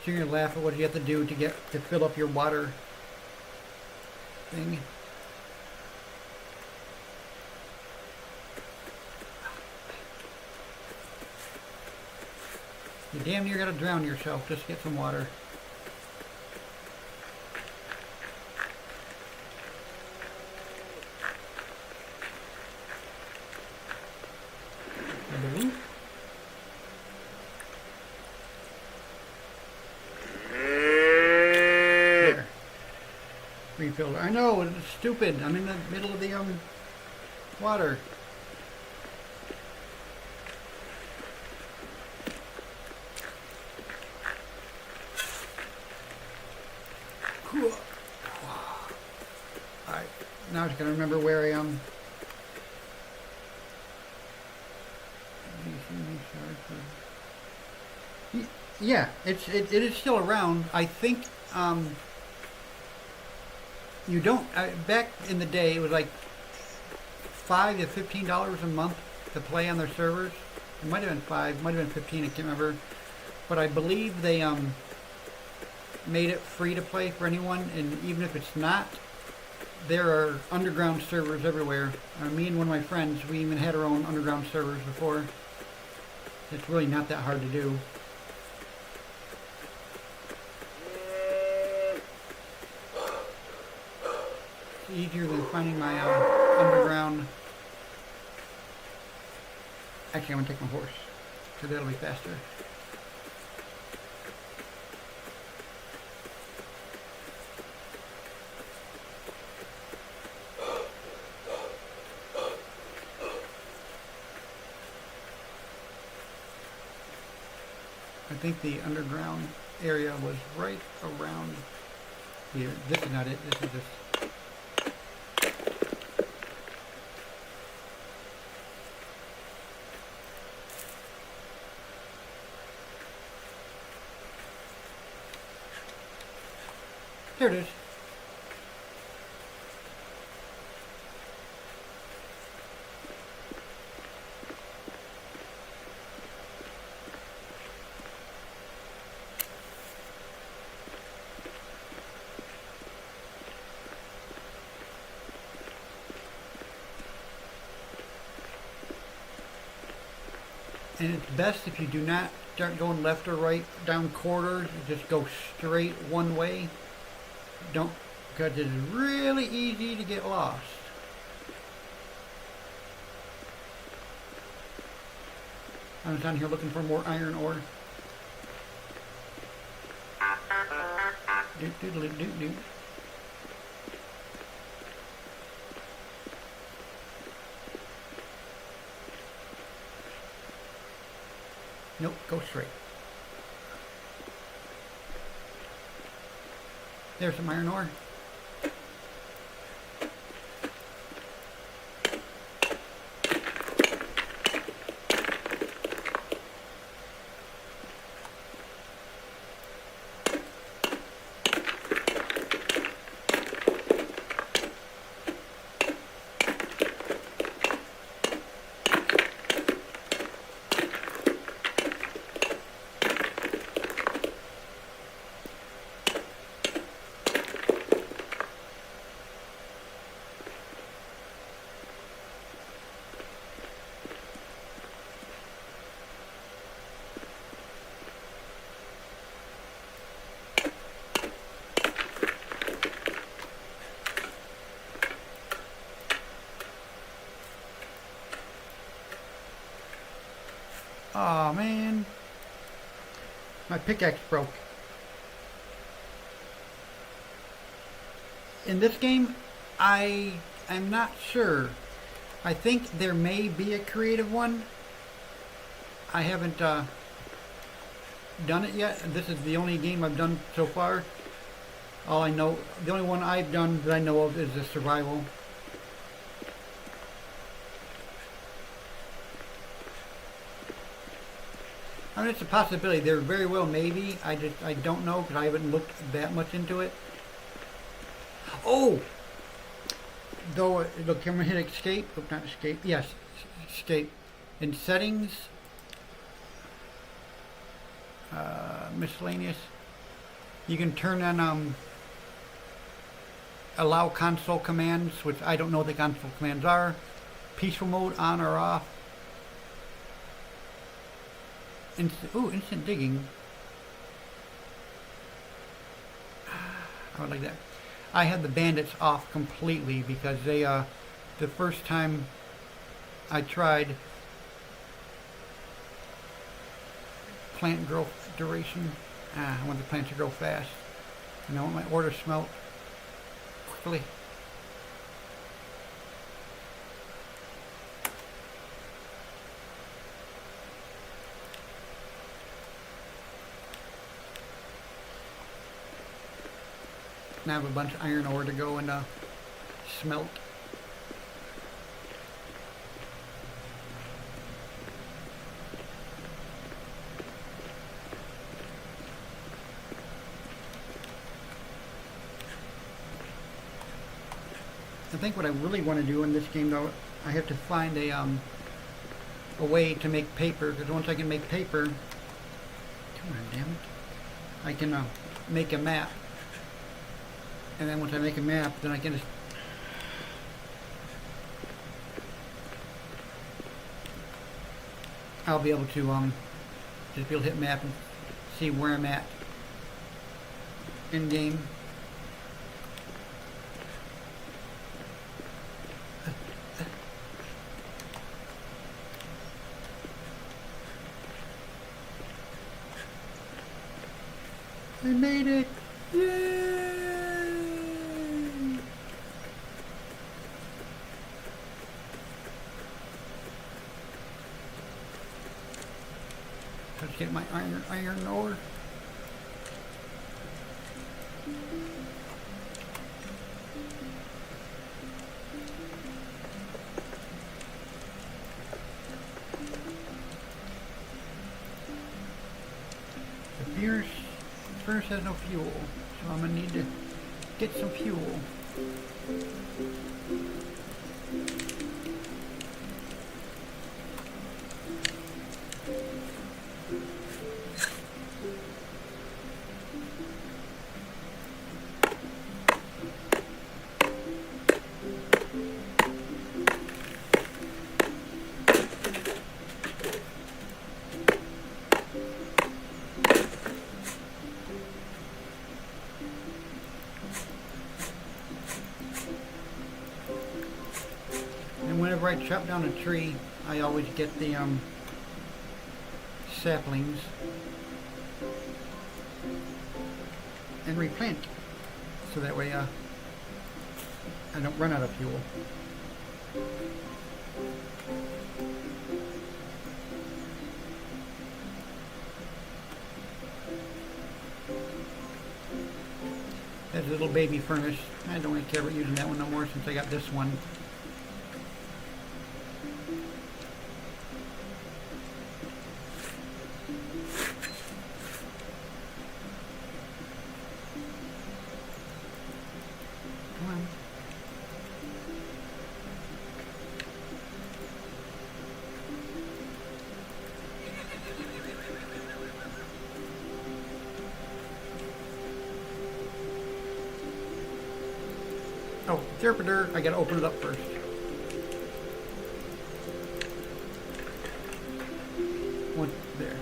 So you're gonna laugh at what you have to do to fill up your water thing. You damn near gotta drown yourself just to get some water. There. Refilled. I know, it's stupid. I'm in the middle of the water. Alright, now I just gotta remember where I am. Yeah, it is still around. I think you don't. Back in the day, it was like $5 to $15 a month to play on their servers. It might have been 5, might have been 15. I can't remember, but I believe they made it free to play for anyone. And even if it's not, there are underground servers everywhere. Me and one of my friends, we even had our own underground servers before. It's really not that hard to do. It's easier than finding my underground. Actually, I'm gonna take my horse, because that'll be faster. I think the underground area was right around here. This is not it. This is this. There it is. And it's best if you do not start going left or right down corridors. You just go straight one way. Don't, because it's really easy to get lost. I'm down here looking for more iron ore. Doot doot doot doot doot. Nope, go straight. There's some iron ore. My pickaxe broke. In this game, I am not sure. I think there may be a creative one. I haven't done it yet. This is the only game I've done so far. All I know, the only one I've done that I know of is the survival. I mean, it's a possibility. There very well maybe. I don't know because I haven't looked that much into it. Oh! Though, look, I'm going to hit escape. Look, not escape. Yes, escape. In settings, miscellaneous, you can turn on allow console commands, which I don't know what the console commands are. Peaceful mode on or off. Instant digging. I would like that. I had the bandits off completely because they, the first time I tried plant growth duration, I want the plants to grow fast. And I want my order smelt quickly. Now I have a bunch of iron ore to go and smelt. I think what I really want to do in this game, though, I have to find a way to make paper. Because once I can make paper, come on, damn it, I can make a map. And then once I make a map, then I can just I'll be able to just be able to hit map and see where I'm at in game. I made it! Yay! Let's get my iron ore. The furnace has no fuel, so I'm gonna need to get some fuel. Whenever I chop down a tree, I always get the saplings and replant, so that way I don't run out of fuel. That's a little baby furnace. I don't really care about using that one no more since I got this one. Oh, interpreter, I gotta open it up first. One there.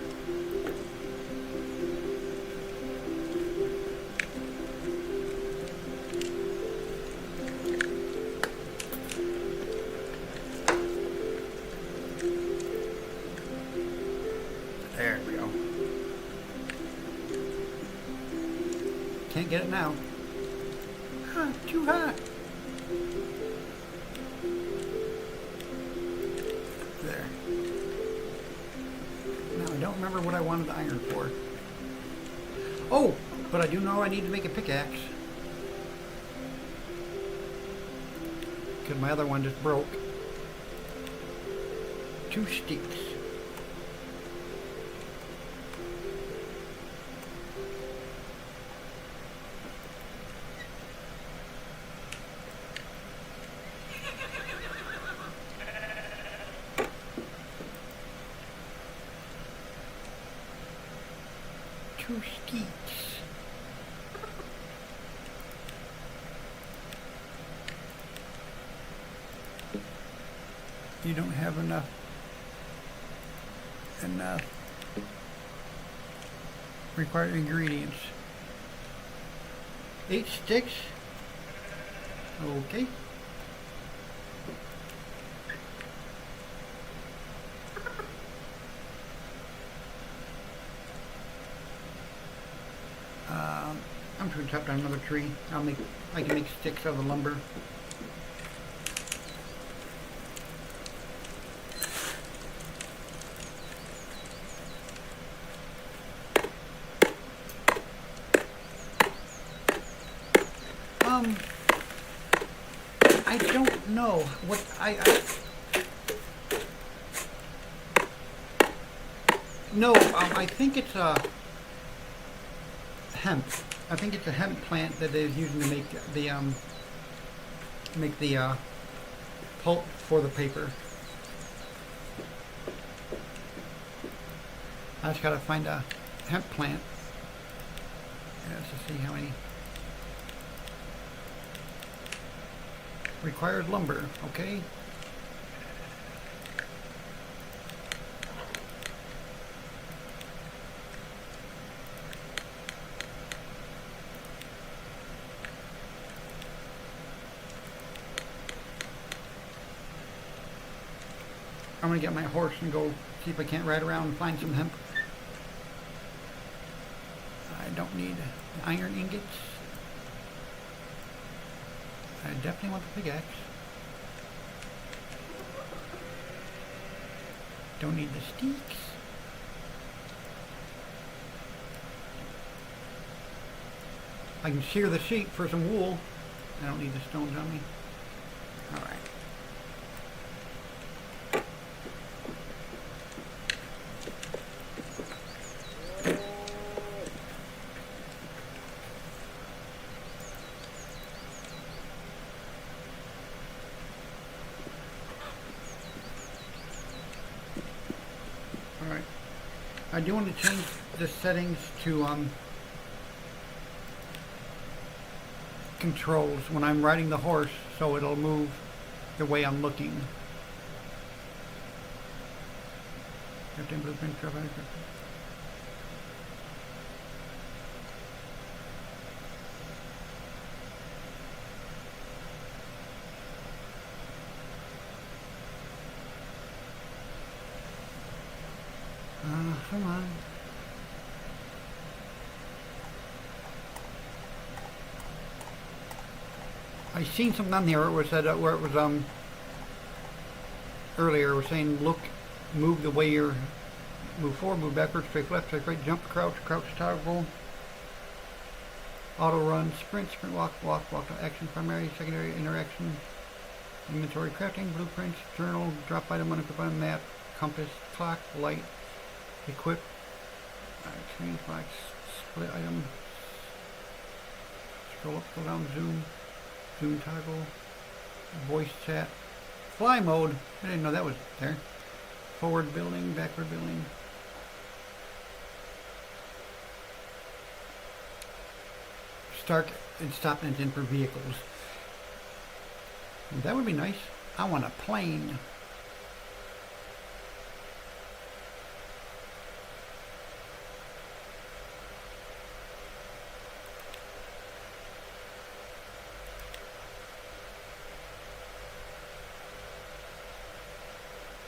There we go. Can't get it now. Too hot. There. Now I don't remember what I wanted the iron for. Oh, but I do know I need to make a pickaxe. Because my other one just broke. 2 sticks. You don't have enough required ingredients. 8 sticks. Okay. I'm trying to chop down another tree. I can make sticks out of the lumber. I don't know what No, I think it's hemp. I think it's a hemp plant that they're using to make the pulp for the paper. I just gotta find a hemp plant. Let's just see how many. Required lumber, okay. I'm gonna get my horse and go see if I can't ride around and find some hemp. I don't need iron ingots. I definitely want the pickaxe. Don't need the sticks. I can shear the sheep for some wool. I don't need the stones on me. Alright. Alright. I do want to change the settings to controls when I'm riding the horse so it'll move the way I'm looking. Captain Blueprint, come on. I seen something on there where it said where it was earlier. It was saying look, move the way you're move forward, move backwards, straight left, straight right, jump, crouch, crouch, toggle, auto run, sprint, sprint, walk, walk, walk, action, primary, secondary, interaction, inventory, crafting, blueprints, journal, drop item, unequip item, map, compass, clock, light, equip, change box, split item, scroll up, scroll down, zoom, zoom toggle, voice chat, fly mode. I didn't know that was there. Forward building, backward building. Start and stop engine for vehicles. That would be nice. I want a plane.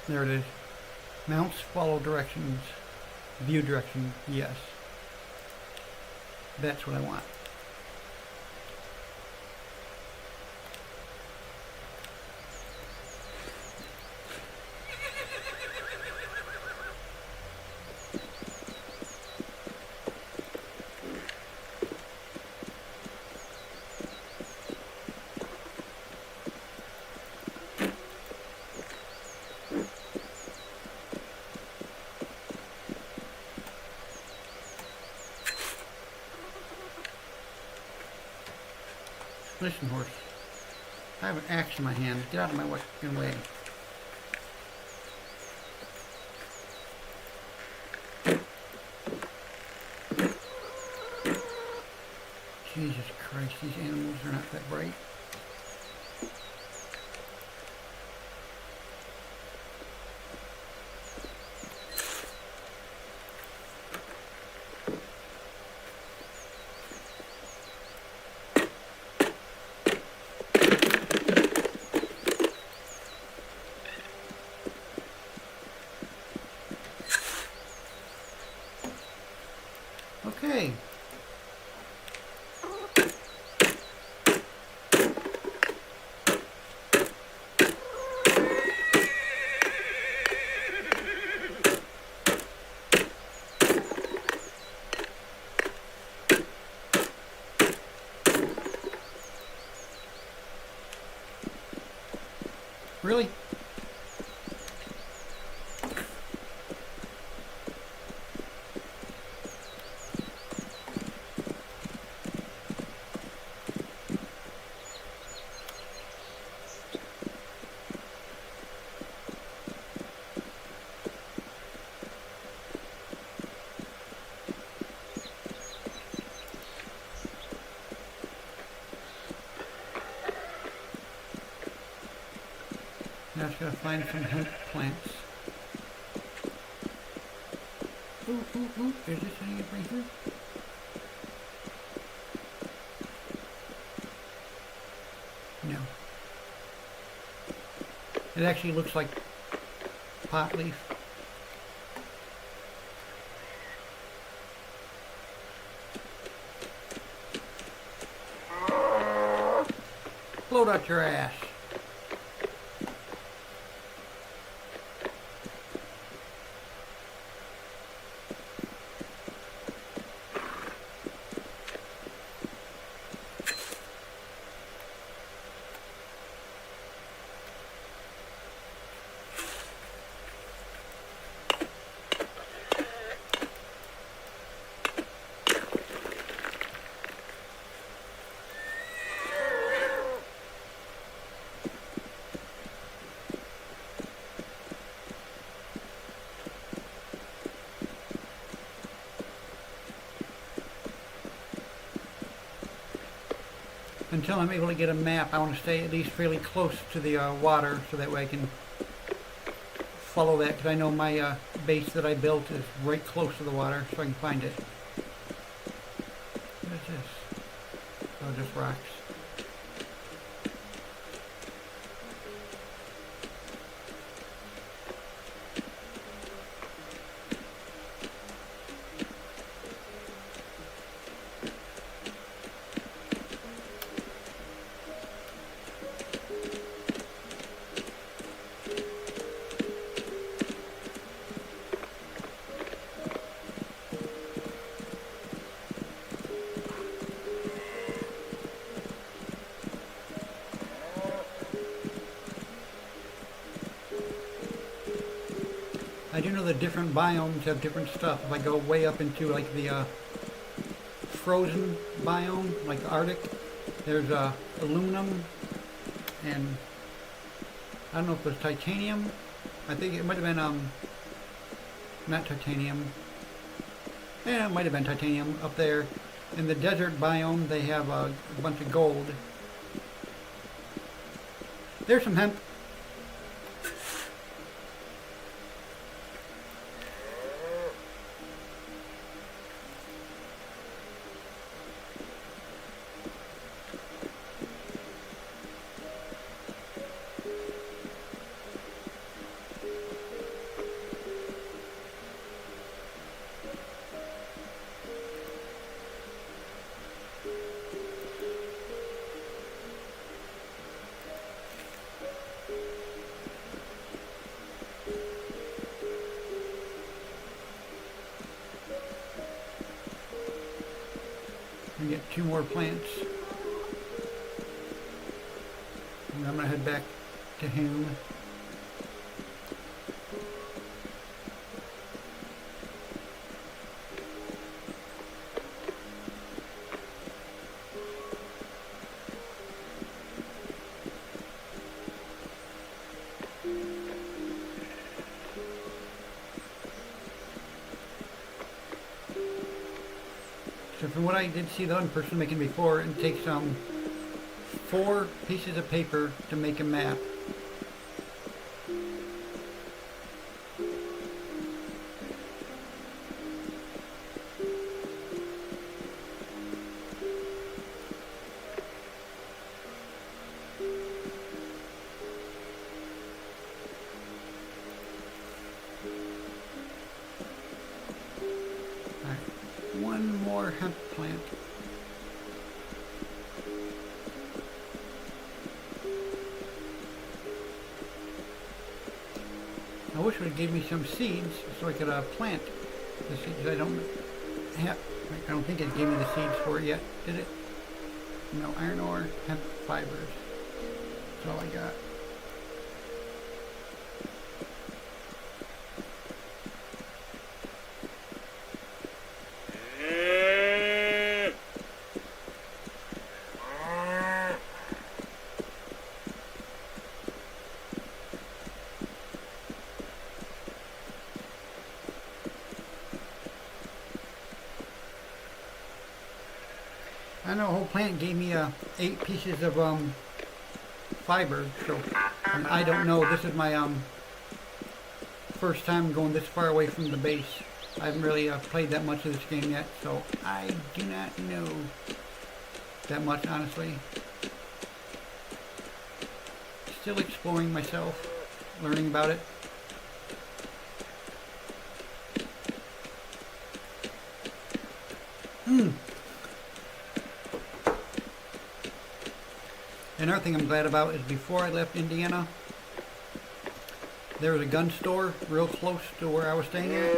There it is. Mounts follow directions. View direction, yes. That's what I want. Listen, horse. I have an axe in my hand. Get out of my fucking way. Jesus Christ, these animals are not that bright. Okay. Really? Now it's gotta find some hemp plants. Ooh. Is this any right here? No. It actually looks like pot leaf. Float out your ass. Until I'm able to get a map, I want to stay at least fairly close to the water so that way I can follow that, because I know my base that I built is right close to the water, so I can find it. What is this? Oh, just rocks. I do know that different biomes have different stuff. If I go way up into like the frozen biome, like the Arctic, there's aluminum and I don't know if it was titanium. I think it might have been not titanium. Yeah, it might have been titanium up there. In the desert biome, they have a bunch of gold. There's some hemp. And get 2 more plants. And I'm gonna head back to Hume. So from what I did see the one person making before, it takes 4 pieces of paper to make a map. Alright, one more hemp plant. I wish it would give me some seeds so I could plant the seeds. I don't think it gave me the seeds for it yet, did it? No, iron ore, hemp fibers. That's all I got. I know a whole plant gave me 8 pieces of fiber, so I don't know. This is my first time going this far away from the base. I haven't really played that much of this game yet, so I do not know that much, honestly. Still exploring myself, learning about it. Another thing I'm glad about is before I left Indiana, there was a gun store real close to where I was staying at,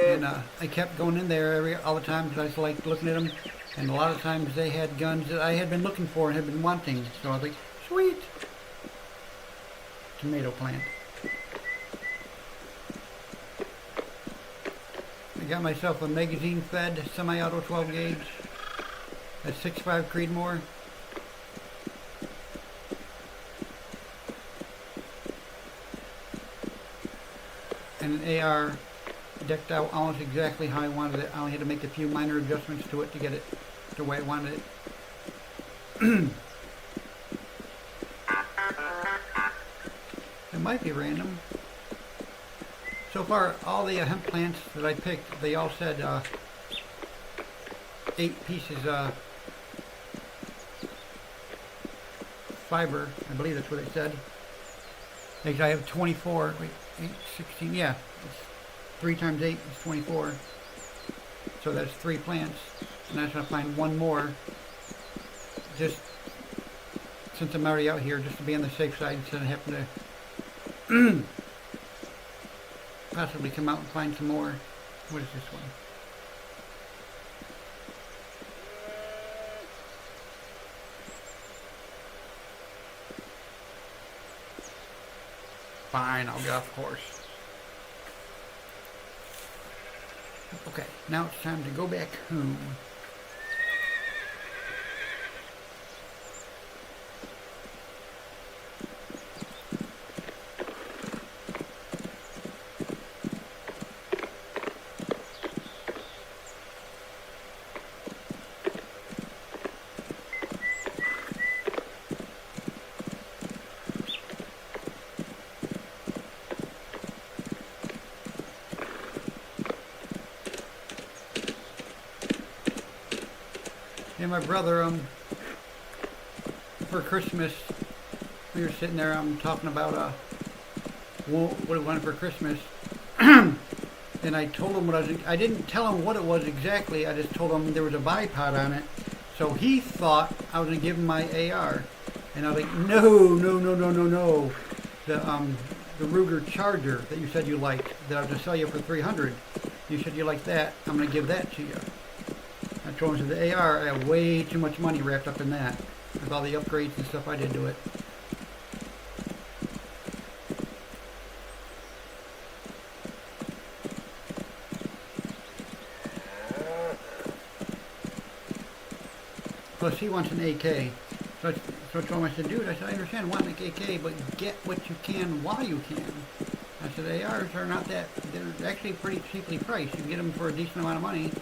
and I kept going in there all the time because I just liked looking at them, and a lot of times they had guns that I had been looking for and had been wanting, so I was like, sweet! Tomato plant. I got myself a magazine-fed semi-auto 12 gauge, a 6.5 Creedmoor. And an AR decked out almost exactly how I wanted it. I only had to make a few minor adjustments to it to get it the way I wanted it. It might be random. So far, all the hemp plants that I picked, they all said 8 pieces fiber. I believe that's what it said. Actually, I have 24. Wait, 8, 16. Yeah, it's 3 times 8 is 24. So that's 3 plants, and I'm gonna find one more. Just since I'm already out here, just to be on the safe side, instead of having to possibly come out and find some more. What is this one? Fine, I'll get off course. Okay, now it's time to go back home. And my brother, for Christmas, we were sitting there, talking about, what we wanted for Christmas. And I told him I didn't tell him what it was exactly, I just told him there was a bipod on it. So he thought I was going to give him my AR. And I was like, no. The Ruger Charger that you said you liked, that I was going to sell you for $300. You said you like that, I'm going to give that to you. I told him, the AR, I have way too much money wrapped up in that, with all the upgrades and stuff I did to it. Plus he wants an AK. So I told him, I said, dude, I understand wanting an AK, but get what you can while you can. I said, ARs are not that, they're actually pretty cheaply priced. You can get them for a decent amount of money.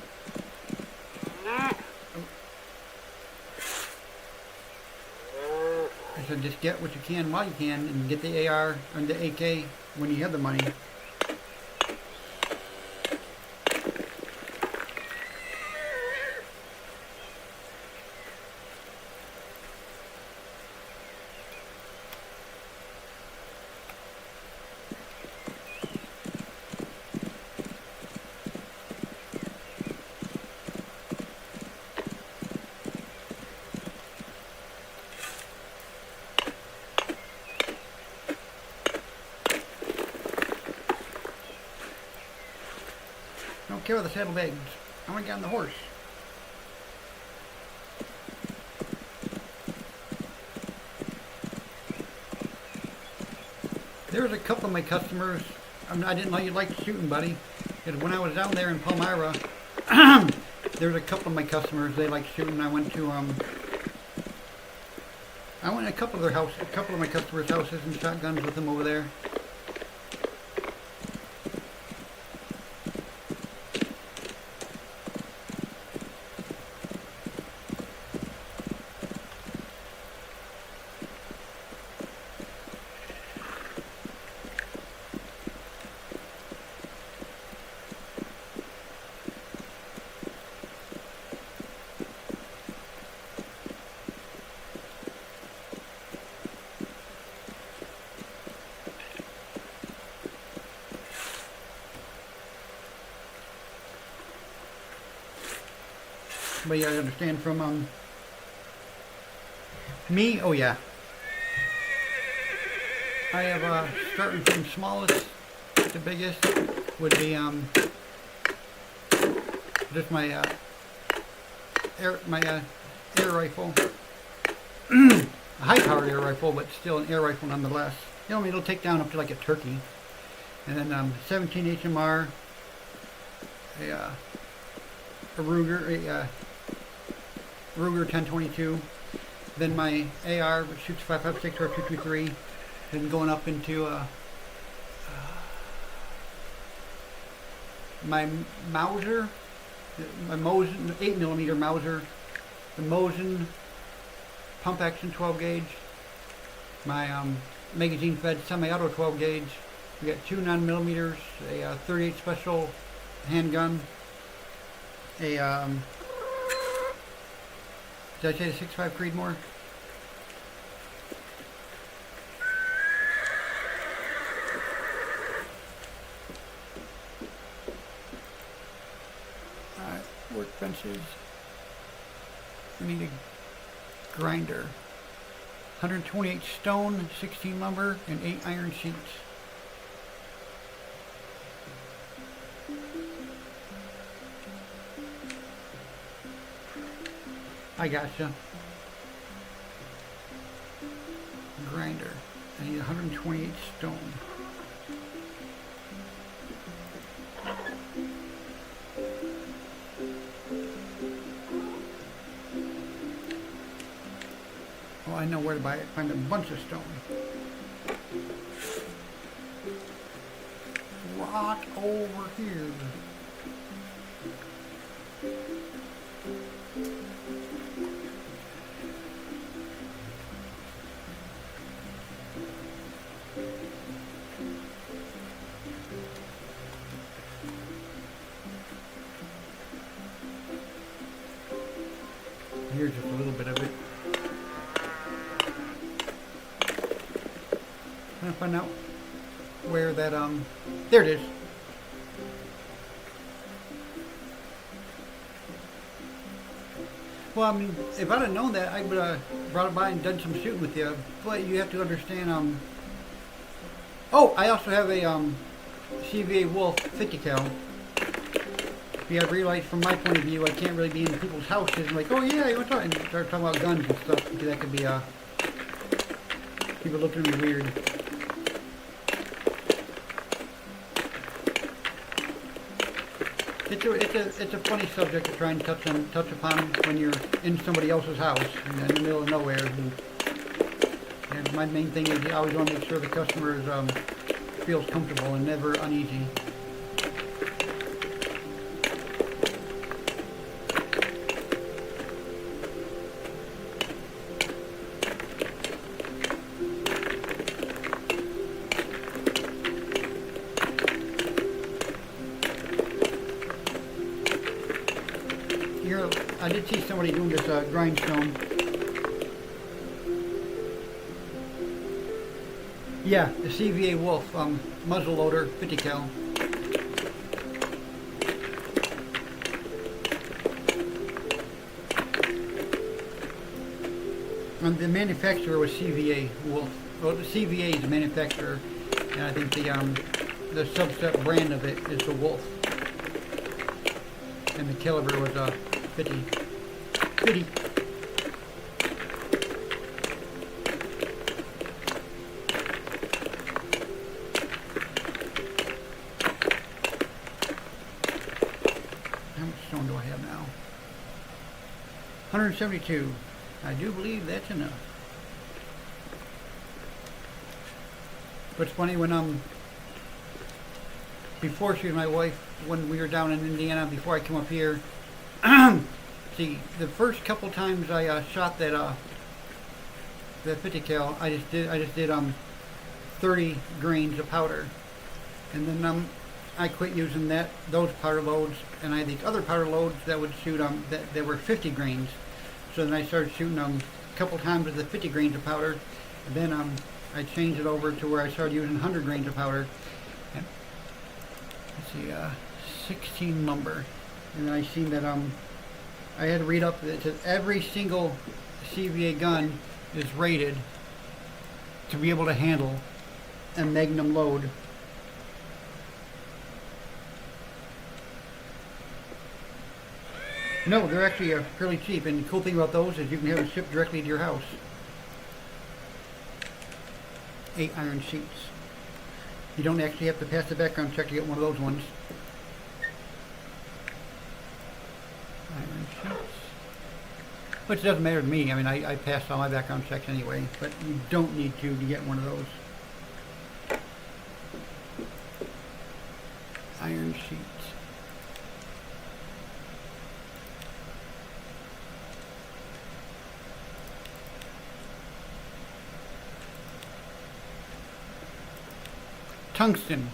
I said, just get what you can while you can, and get the AR and the AK when you have the money. Don't care with the saddlebags. I want to get on the horse. There's a couple of my customers. I didn't know you liked shooting, buddy. Because when I was down there in Palmyra, there's a couple of my customers. They like shooting. I went to a couple of their houses, a couple of my customers' houses, and shot guns with them over there. But yeah, I understand from me. Oh yeah, I have starting from smallest to biggest would be just my air rifle, a high-powered air rifle, but still an air rifle nonetheless. You know, I mean, it'll take down up to like a turkey, and then 17 HMR, a Ruger, Ruger 1022, then my AR, which shoots 5.56 or 223, then going up into my Mauser, my Mosin 8mm Mauser, the Mosin pump action 12 gauge, my magazine fed semi-auto 12 gauge. We got two 9mm, a 38 special handgun, a did I say the 6.5 Creedmoor? Alright, workbenches. We need a grinder. 128 stone, 16 lumber, and 8 iron sheets. I gotcha. Grinder. I need 128 stone. Oh, I know where to buy it. Find a bunch of stone. Right over here. Here's just a little bit of it. Trying to find out where that, there it is. Well, I mean, if I'd have known that, I would have brought it by and done some shooting with you. But you have to understand, oh, I also have a, CVA Wolf 50 cal. Yeah, I realize from my point of view, I can't really be in people's houses and like, oh yeah, you want to talk? And start talking about guns and stuff, because that could be, people looking at me weird. It's a funny subject to try and touch upon when you're in somebody else's house and in the middle of nowhere. And my main thing is you always want to make sure the customer is, feels comfortable and never uneasy. here, I did see somebody doing this grindstone. Yeah, the CVA Wolf muzzle loader 50 cal. And the manufacturer was CVA Wolf. Well, the CVA is the manufacturer, and I think the subset brand of it is the Wolf. And the caliber was 50. 50. How much stone do I have now? 172. I do believe that's enough. But it's funny when before she was my wife, when we were down in Indiana, before I came up here, see, the first couple times I shot that 50 cal, I just did 30 grains of powder, and then I quit using those powder loads, and I had these other powder loads that would shoot that were 50 grains. So then I started shooting a couple times with the 50 grains of powder, and then I changed it over to where I started using 100 grains of powder. And, let's see, 16 lumber, and then I seen that I had to read up that every single CVA gun is rated to be able to handle a magnum load. No, they're actually fairly cheap, and the cool thing about those is you can have them shipped directly to your house. 8 iron sheets. You don't actually have to pass the background check to get one of those ones. Iron sheets. Which doesn't matter to me. I mean, I passed all my background checks anyway, but you don't need to get one of those. Iron sheets. Tungsten.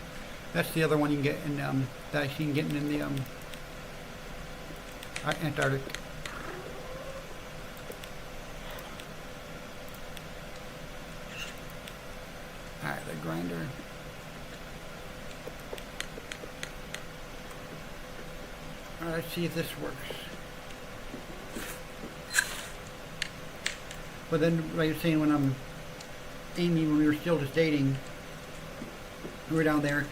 That's the other one you can get in that I seen getting in the Antarctic. Alright, the grinder. Alright, let's see if this works. But then, like I was saying, when Amy, when we were still just dating, we were down there,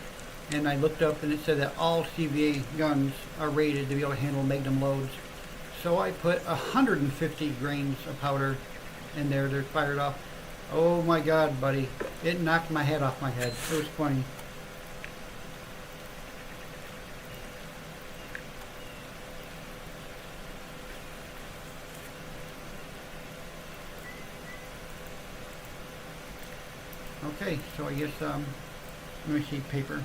and I looked up and it said that all CVA guns are rated to be able to handle magnum loads. So I put 150 grains of powder in there. They're fired off. Oh my God, buddy. It knocked my head off my head. It was funny. Okay, so I guess, let me see, paper.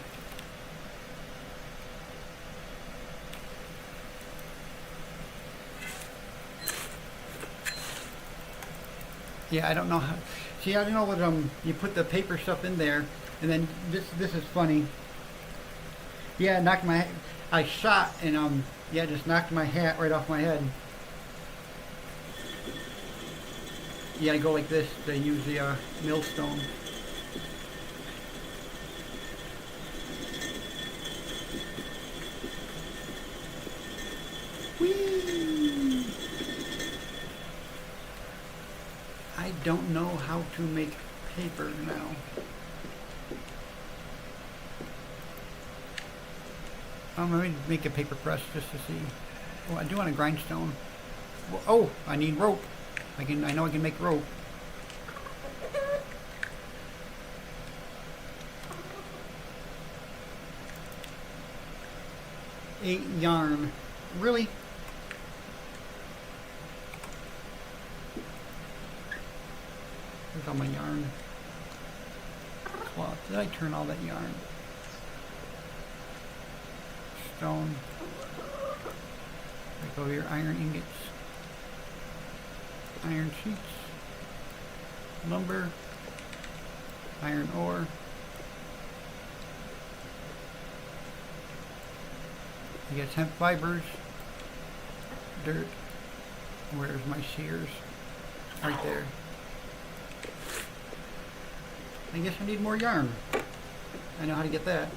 Yeah, I don't know how. See, I don't know what you put the paper stuff in there, and then this is funny. Yeah, it knocked my. I shot and yeah, just knocked my hat right off my head. Yeah, I go like this to use the millstone. Whee! I don't know how to make paper now. Let me make a paper press just to see. Oh, I do want a grindstone. Well, oh, I need rope. I know I can make rope. Eight yarn. Really? Where's all my yarn? Cloth. Did I turn all that yarn? Stone. Like over here, iron ingots. Iron sheets. Lumber. Iron ore. You get hemp fibers. dirt. Where's my shears? Right there. I guess I need more yarn. I know how to get that.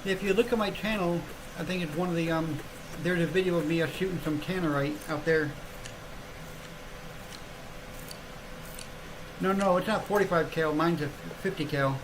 If you look at my channel, I think it's one of the, there's a video of me shooting some tannerite out there. No, it's not 45 cal, mine's a 50 cal.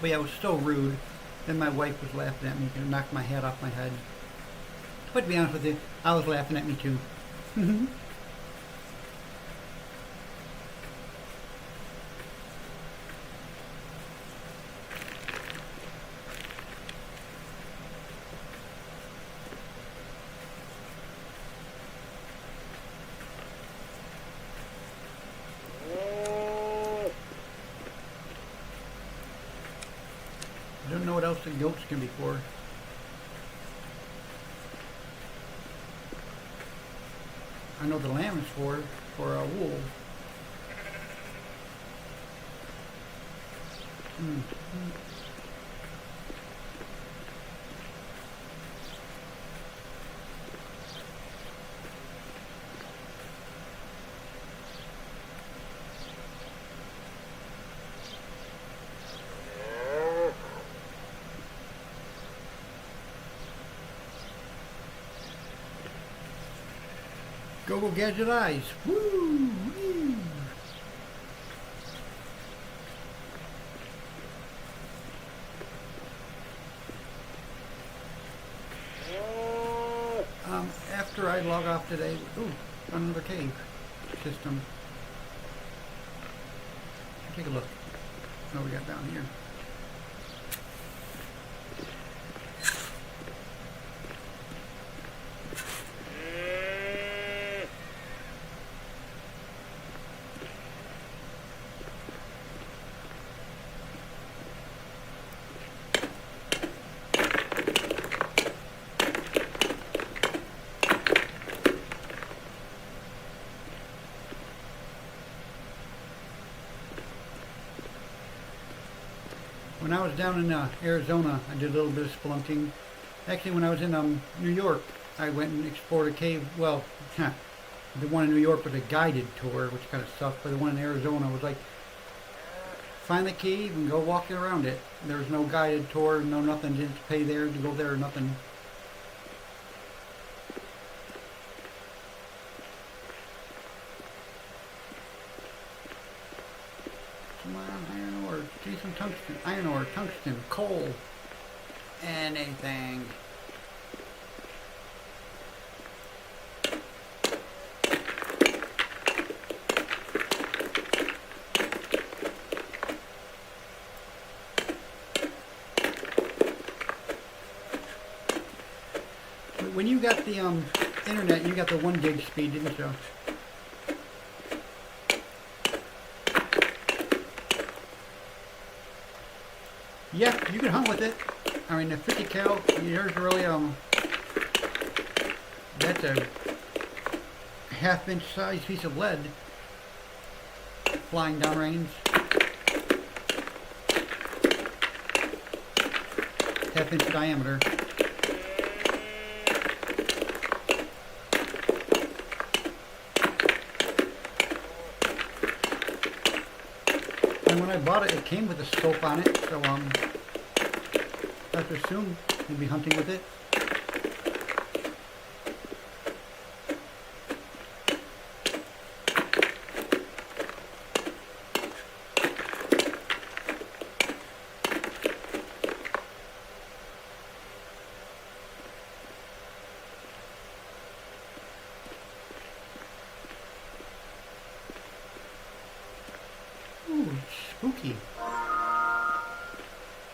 But yeah, it was so rude. Then my wife was laughing at me and knocked my hat off my head. But to be honest with you, I was laughing at me too. I don't know what else the goats can be for. I know the lamb is for wool. Go Gadget Eyes. Woo! Woo. After I log off today, another cave system. Take a look. What we got down here. When I was down in Arizona, I did a little bit of spelunking. Actually, when I was in New York, I went and explored a cave. Well, the one in New York was a guided tour, which kind of sucked. But the one in Arizona was like, find the cave and go walking around it. There was no guided tour, no nothing. Didn't pay there to go there or nothing. Come on, iron ore, Jason tungsten, iron ore, tungsten, coal, anything. When you got the internet, you got the 1 gig speed, didn't you? Yeah, you can hunt with it. I mean, the 50 cal, there's really, that's a half-inch size piece of lead flying downrange. Half-inch diameter. And when I bought it, it came with a scope on it, so I have to assume you'd be hunting with it. Ooh, spooky.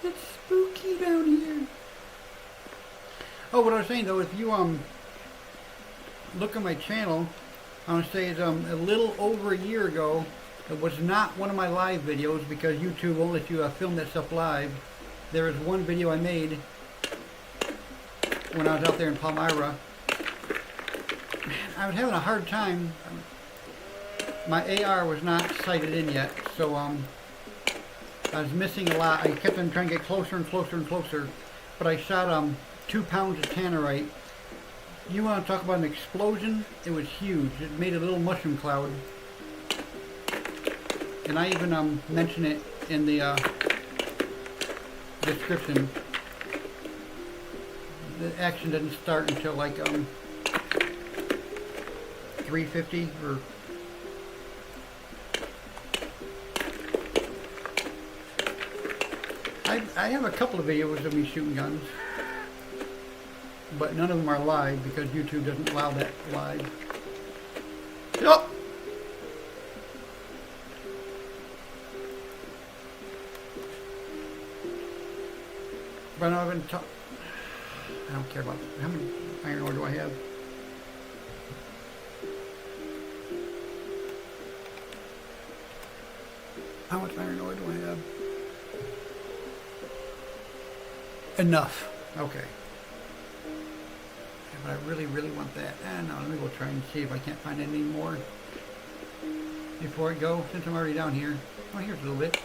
It's spooky down here. Oh, what I was saying though, if you look at my channel, I want to say it's a little over a year ago. It was not one of my live videos because YouTube won't let you film that stuff live. There is one video I made when I was out there in Palmyra. I was having a hard time. My AR was not sighted in yet, so I was missing a lot. I kept on trying to get closer and closer and closer, but I shot 2 pounds of tannerite. You want to talk about an explosion? It was huge. It made a little mushroom cloud, and I even mention it in the description. The action didn't start until like 3:50 or. I have a couple of videos of me shooting guns, but none of them are live because YouTube doesn't allow that live. Oh! But I haven't talked. I don't care about how many iron ore do I have. How much iron ore do I have? Enough. Okay. Yeah, but I really, really want that. No, let me go try and see if I can't find any more before I go, since I'm already down here. Oh, here's a little bit.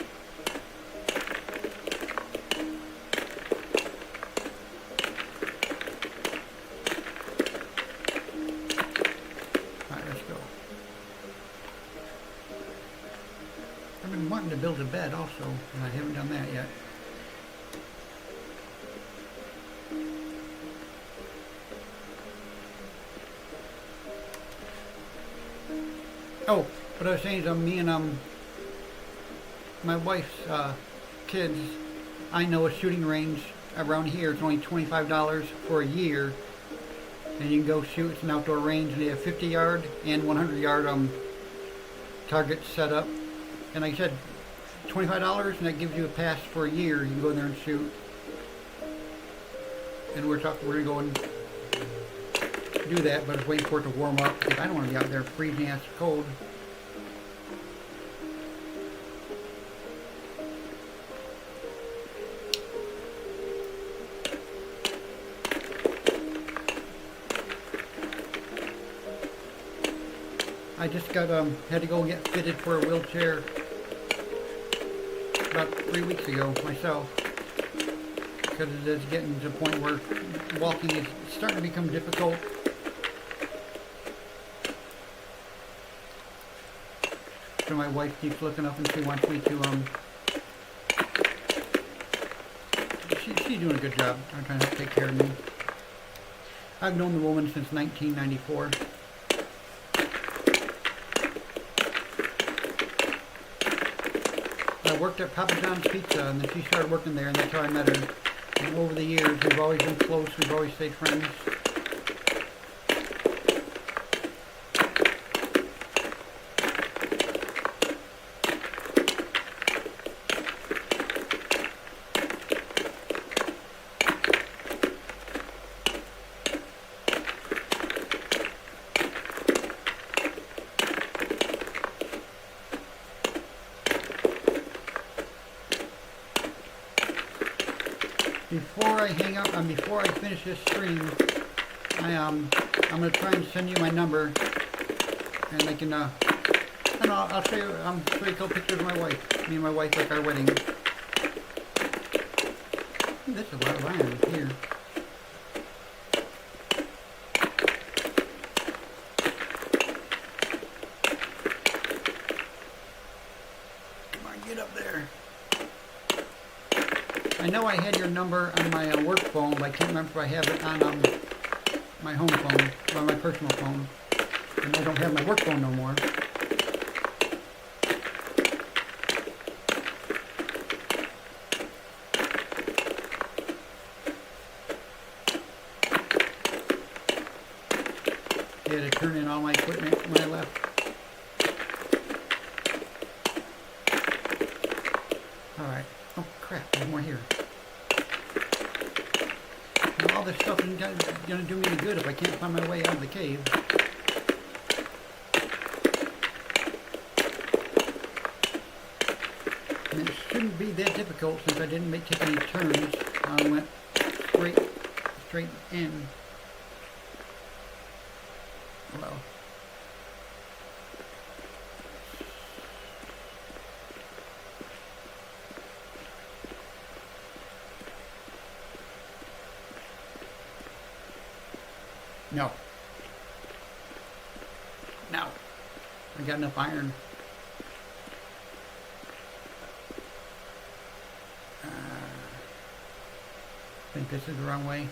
Alright, let's go. I've been wanting to build a bed also, and I haven't done that yet. Oh, but I was saying is me and my wife's kids, I know a shooting range around here. It's only $25 for a year, and you can go shoot. It's an outdoor range, and they have 50-yard and 100-yard targets set up. And like I said, $25, and that gives you a pass for a year. You can go in there and shoot. And we're gonna go and do that, but I was waiting for it to warm up because I don't want to be out there freezing ass cold. I just got had to go get fitted for a wheelchair about 3 weeks ago myself, because it is getting to the point where walking is starting to become difficult. So my wife keeps looking up and she wants me to she's doing a good job. I'm trying to take care of me. I've known the woman since 1994. I worked at Papa John's Pizza, and then she started working there, and that's how I met her. And over the years, we've always been close. We've always stayed friends. Before I hang up, and before I finish this stream, I'm gonna try and send you my number, and I can, I don't know, I'll show you, show you a couple pictures of my wife. Me and my wife at our wedding. This is a lot of iron here. Come on, get up there. I know I had your number on my work phone, but I can't remember if I have it on my home phone, or my personal phone. And I don't have my work phone no more. I had to turn in all my equipment when I left. Alright. Oh crap, there's more here. all this stuff isn't gonna do me any good if I can't find my way out of the cave. And it shouldn't be that difficult since I didn't take any turns. I went straight in. Well. No. No. I got enough iron. I think this is the wrong way.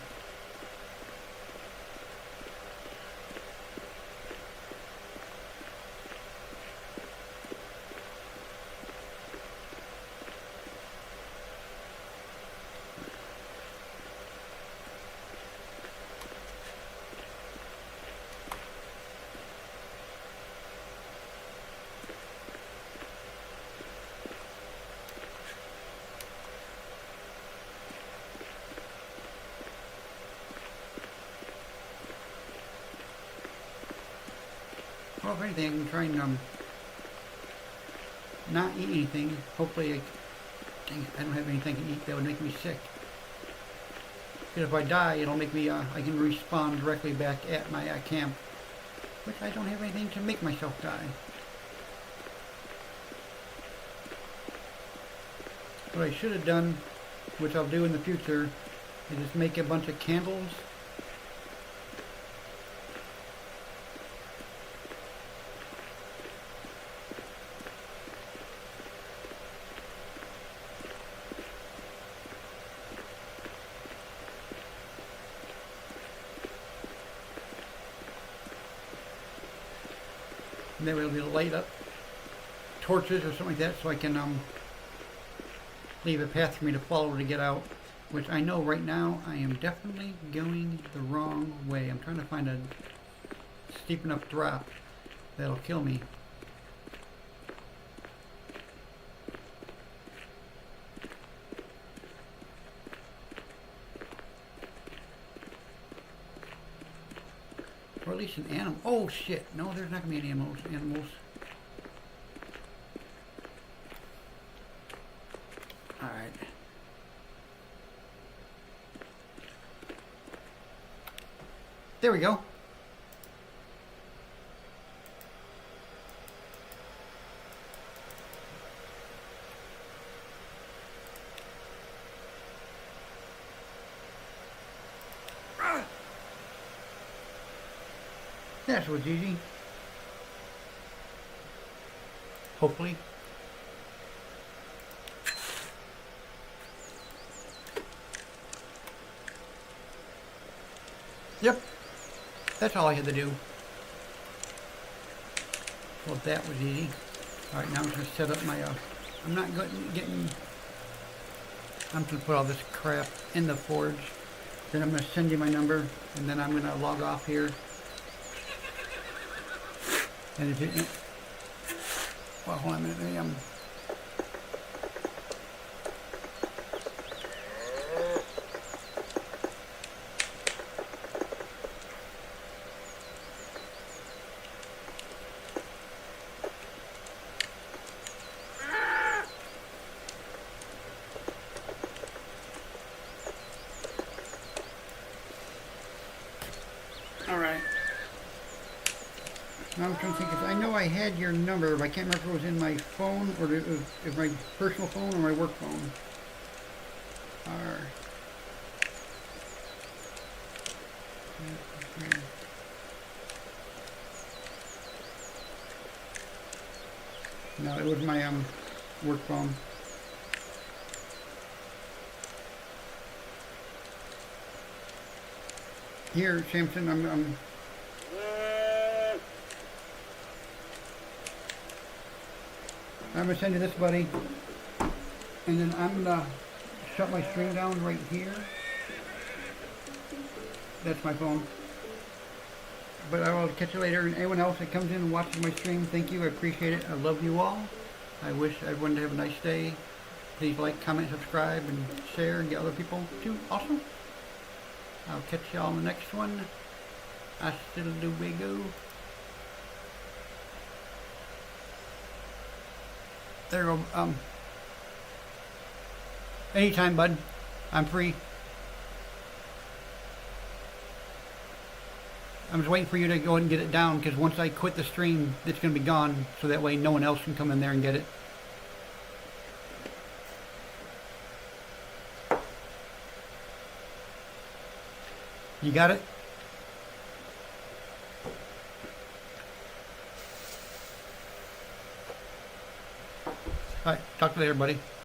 Well, if anything, I can try and not eat anything. Hopefully, I don't have anything to eat that would make me sick. Because if I die, it'll make me, I can respawn directly back at my camp. Which I don't have anything to make myself die. What I should have done, which I'll do in the future, is just make a bunch of candles. And then we'll be light up torches or something like that so I can leave a path for me to follow to get out. Which I know right now I am definitely going the wrong way. I'm trying to find a steep enough drop that'll kill me. Or at least an animal. Oh shit! No, there's not gonna be any animals. All right. There we go. That was easy. Hopefully. Yep. That's all I had to do. Well, that was easy. Alright, now I'm going to set up my, I'm not getting, I'm going to put all this crap in the forge. Then I'm going to send you my number, and then I'm going to log off here. And if it, well, hold on a minute, Alright. I'm trying to think if I know I had your number, but I can't remember if it was in my phone or if my personal phone or my work phone. No, it was my work phone. Here, Samson, I'm gonna send you this, buddy, and then I'm gonna shut my stream down right here. That's my phone. But I will catch you later. And anyone else that comes in and watches my stream, thank you. I appreciate it. I love you all. I wish everyone to have a nice day. Please like, comment, subscribe, and share, and get other people too also. I'll catch y'all on the next one. Hasta luego. There you go. Anytime, bud. I'm free. I'm just waiting for you to go ahead and get it down, because once I quit the stream, it's going to be gone, so that way no one else can come in there and get it. You got it? Alright, talk to you later, buddy.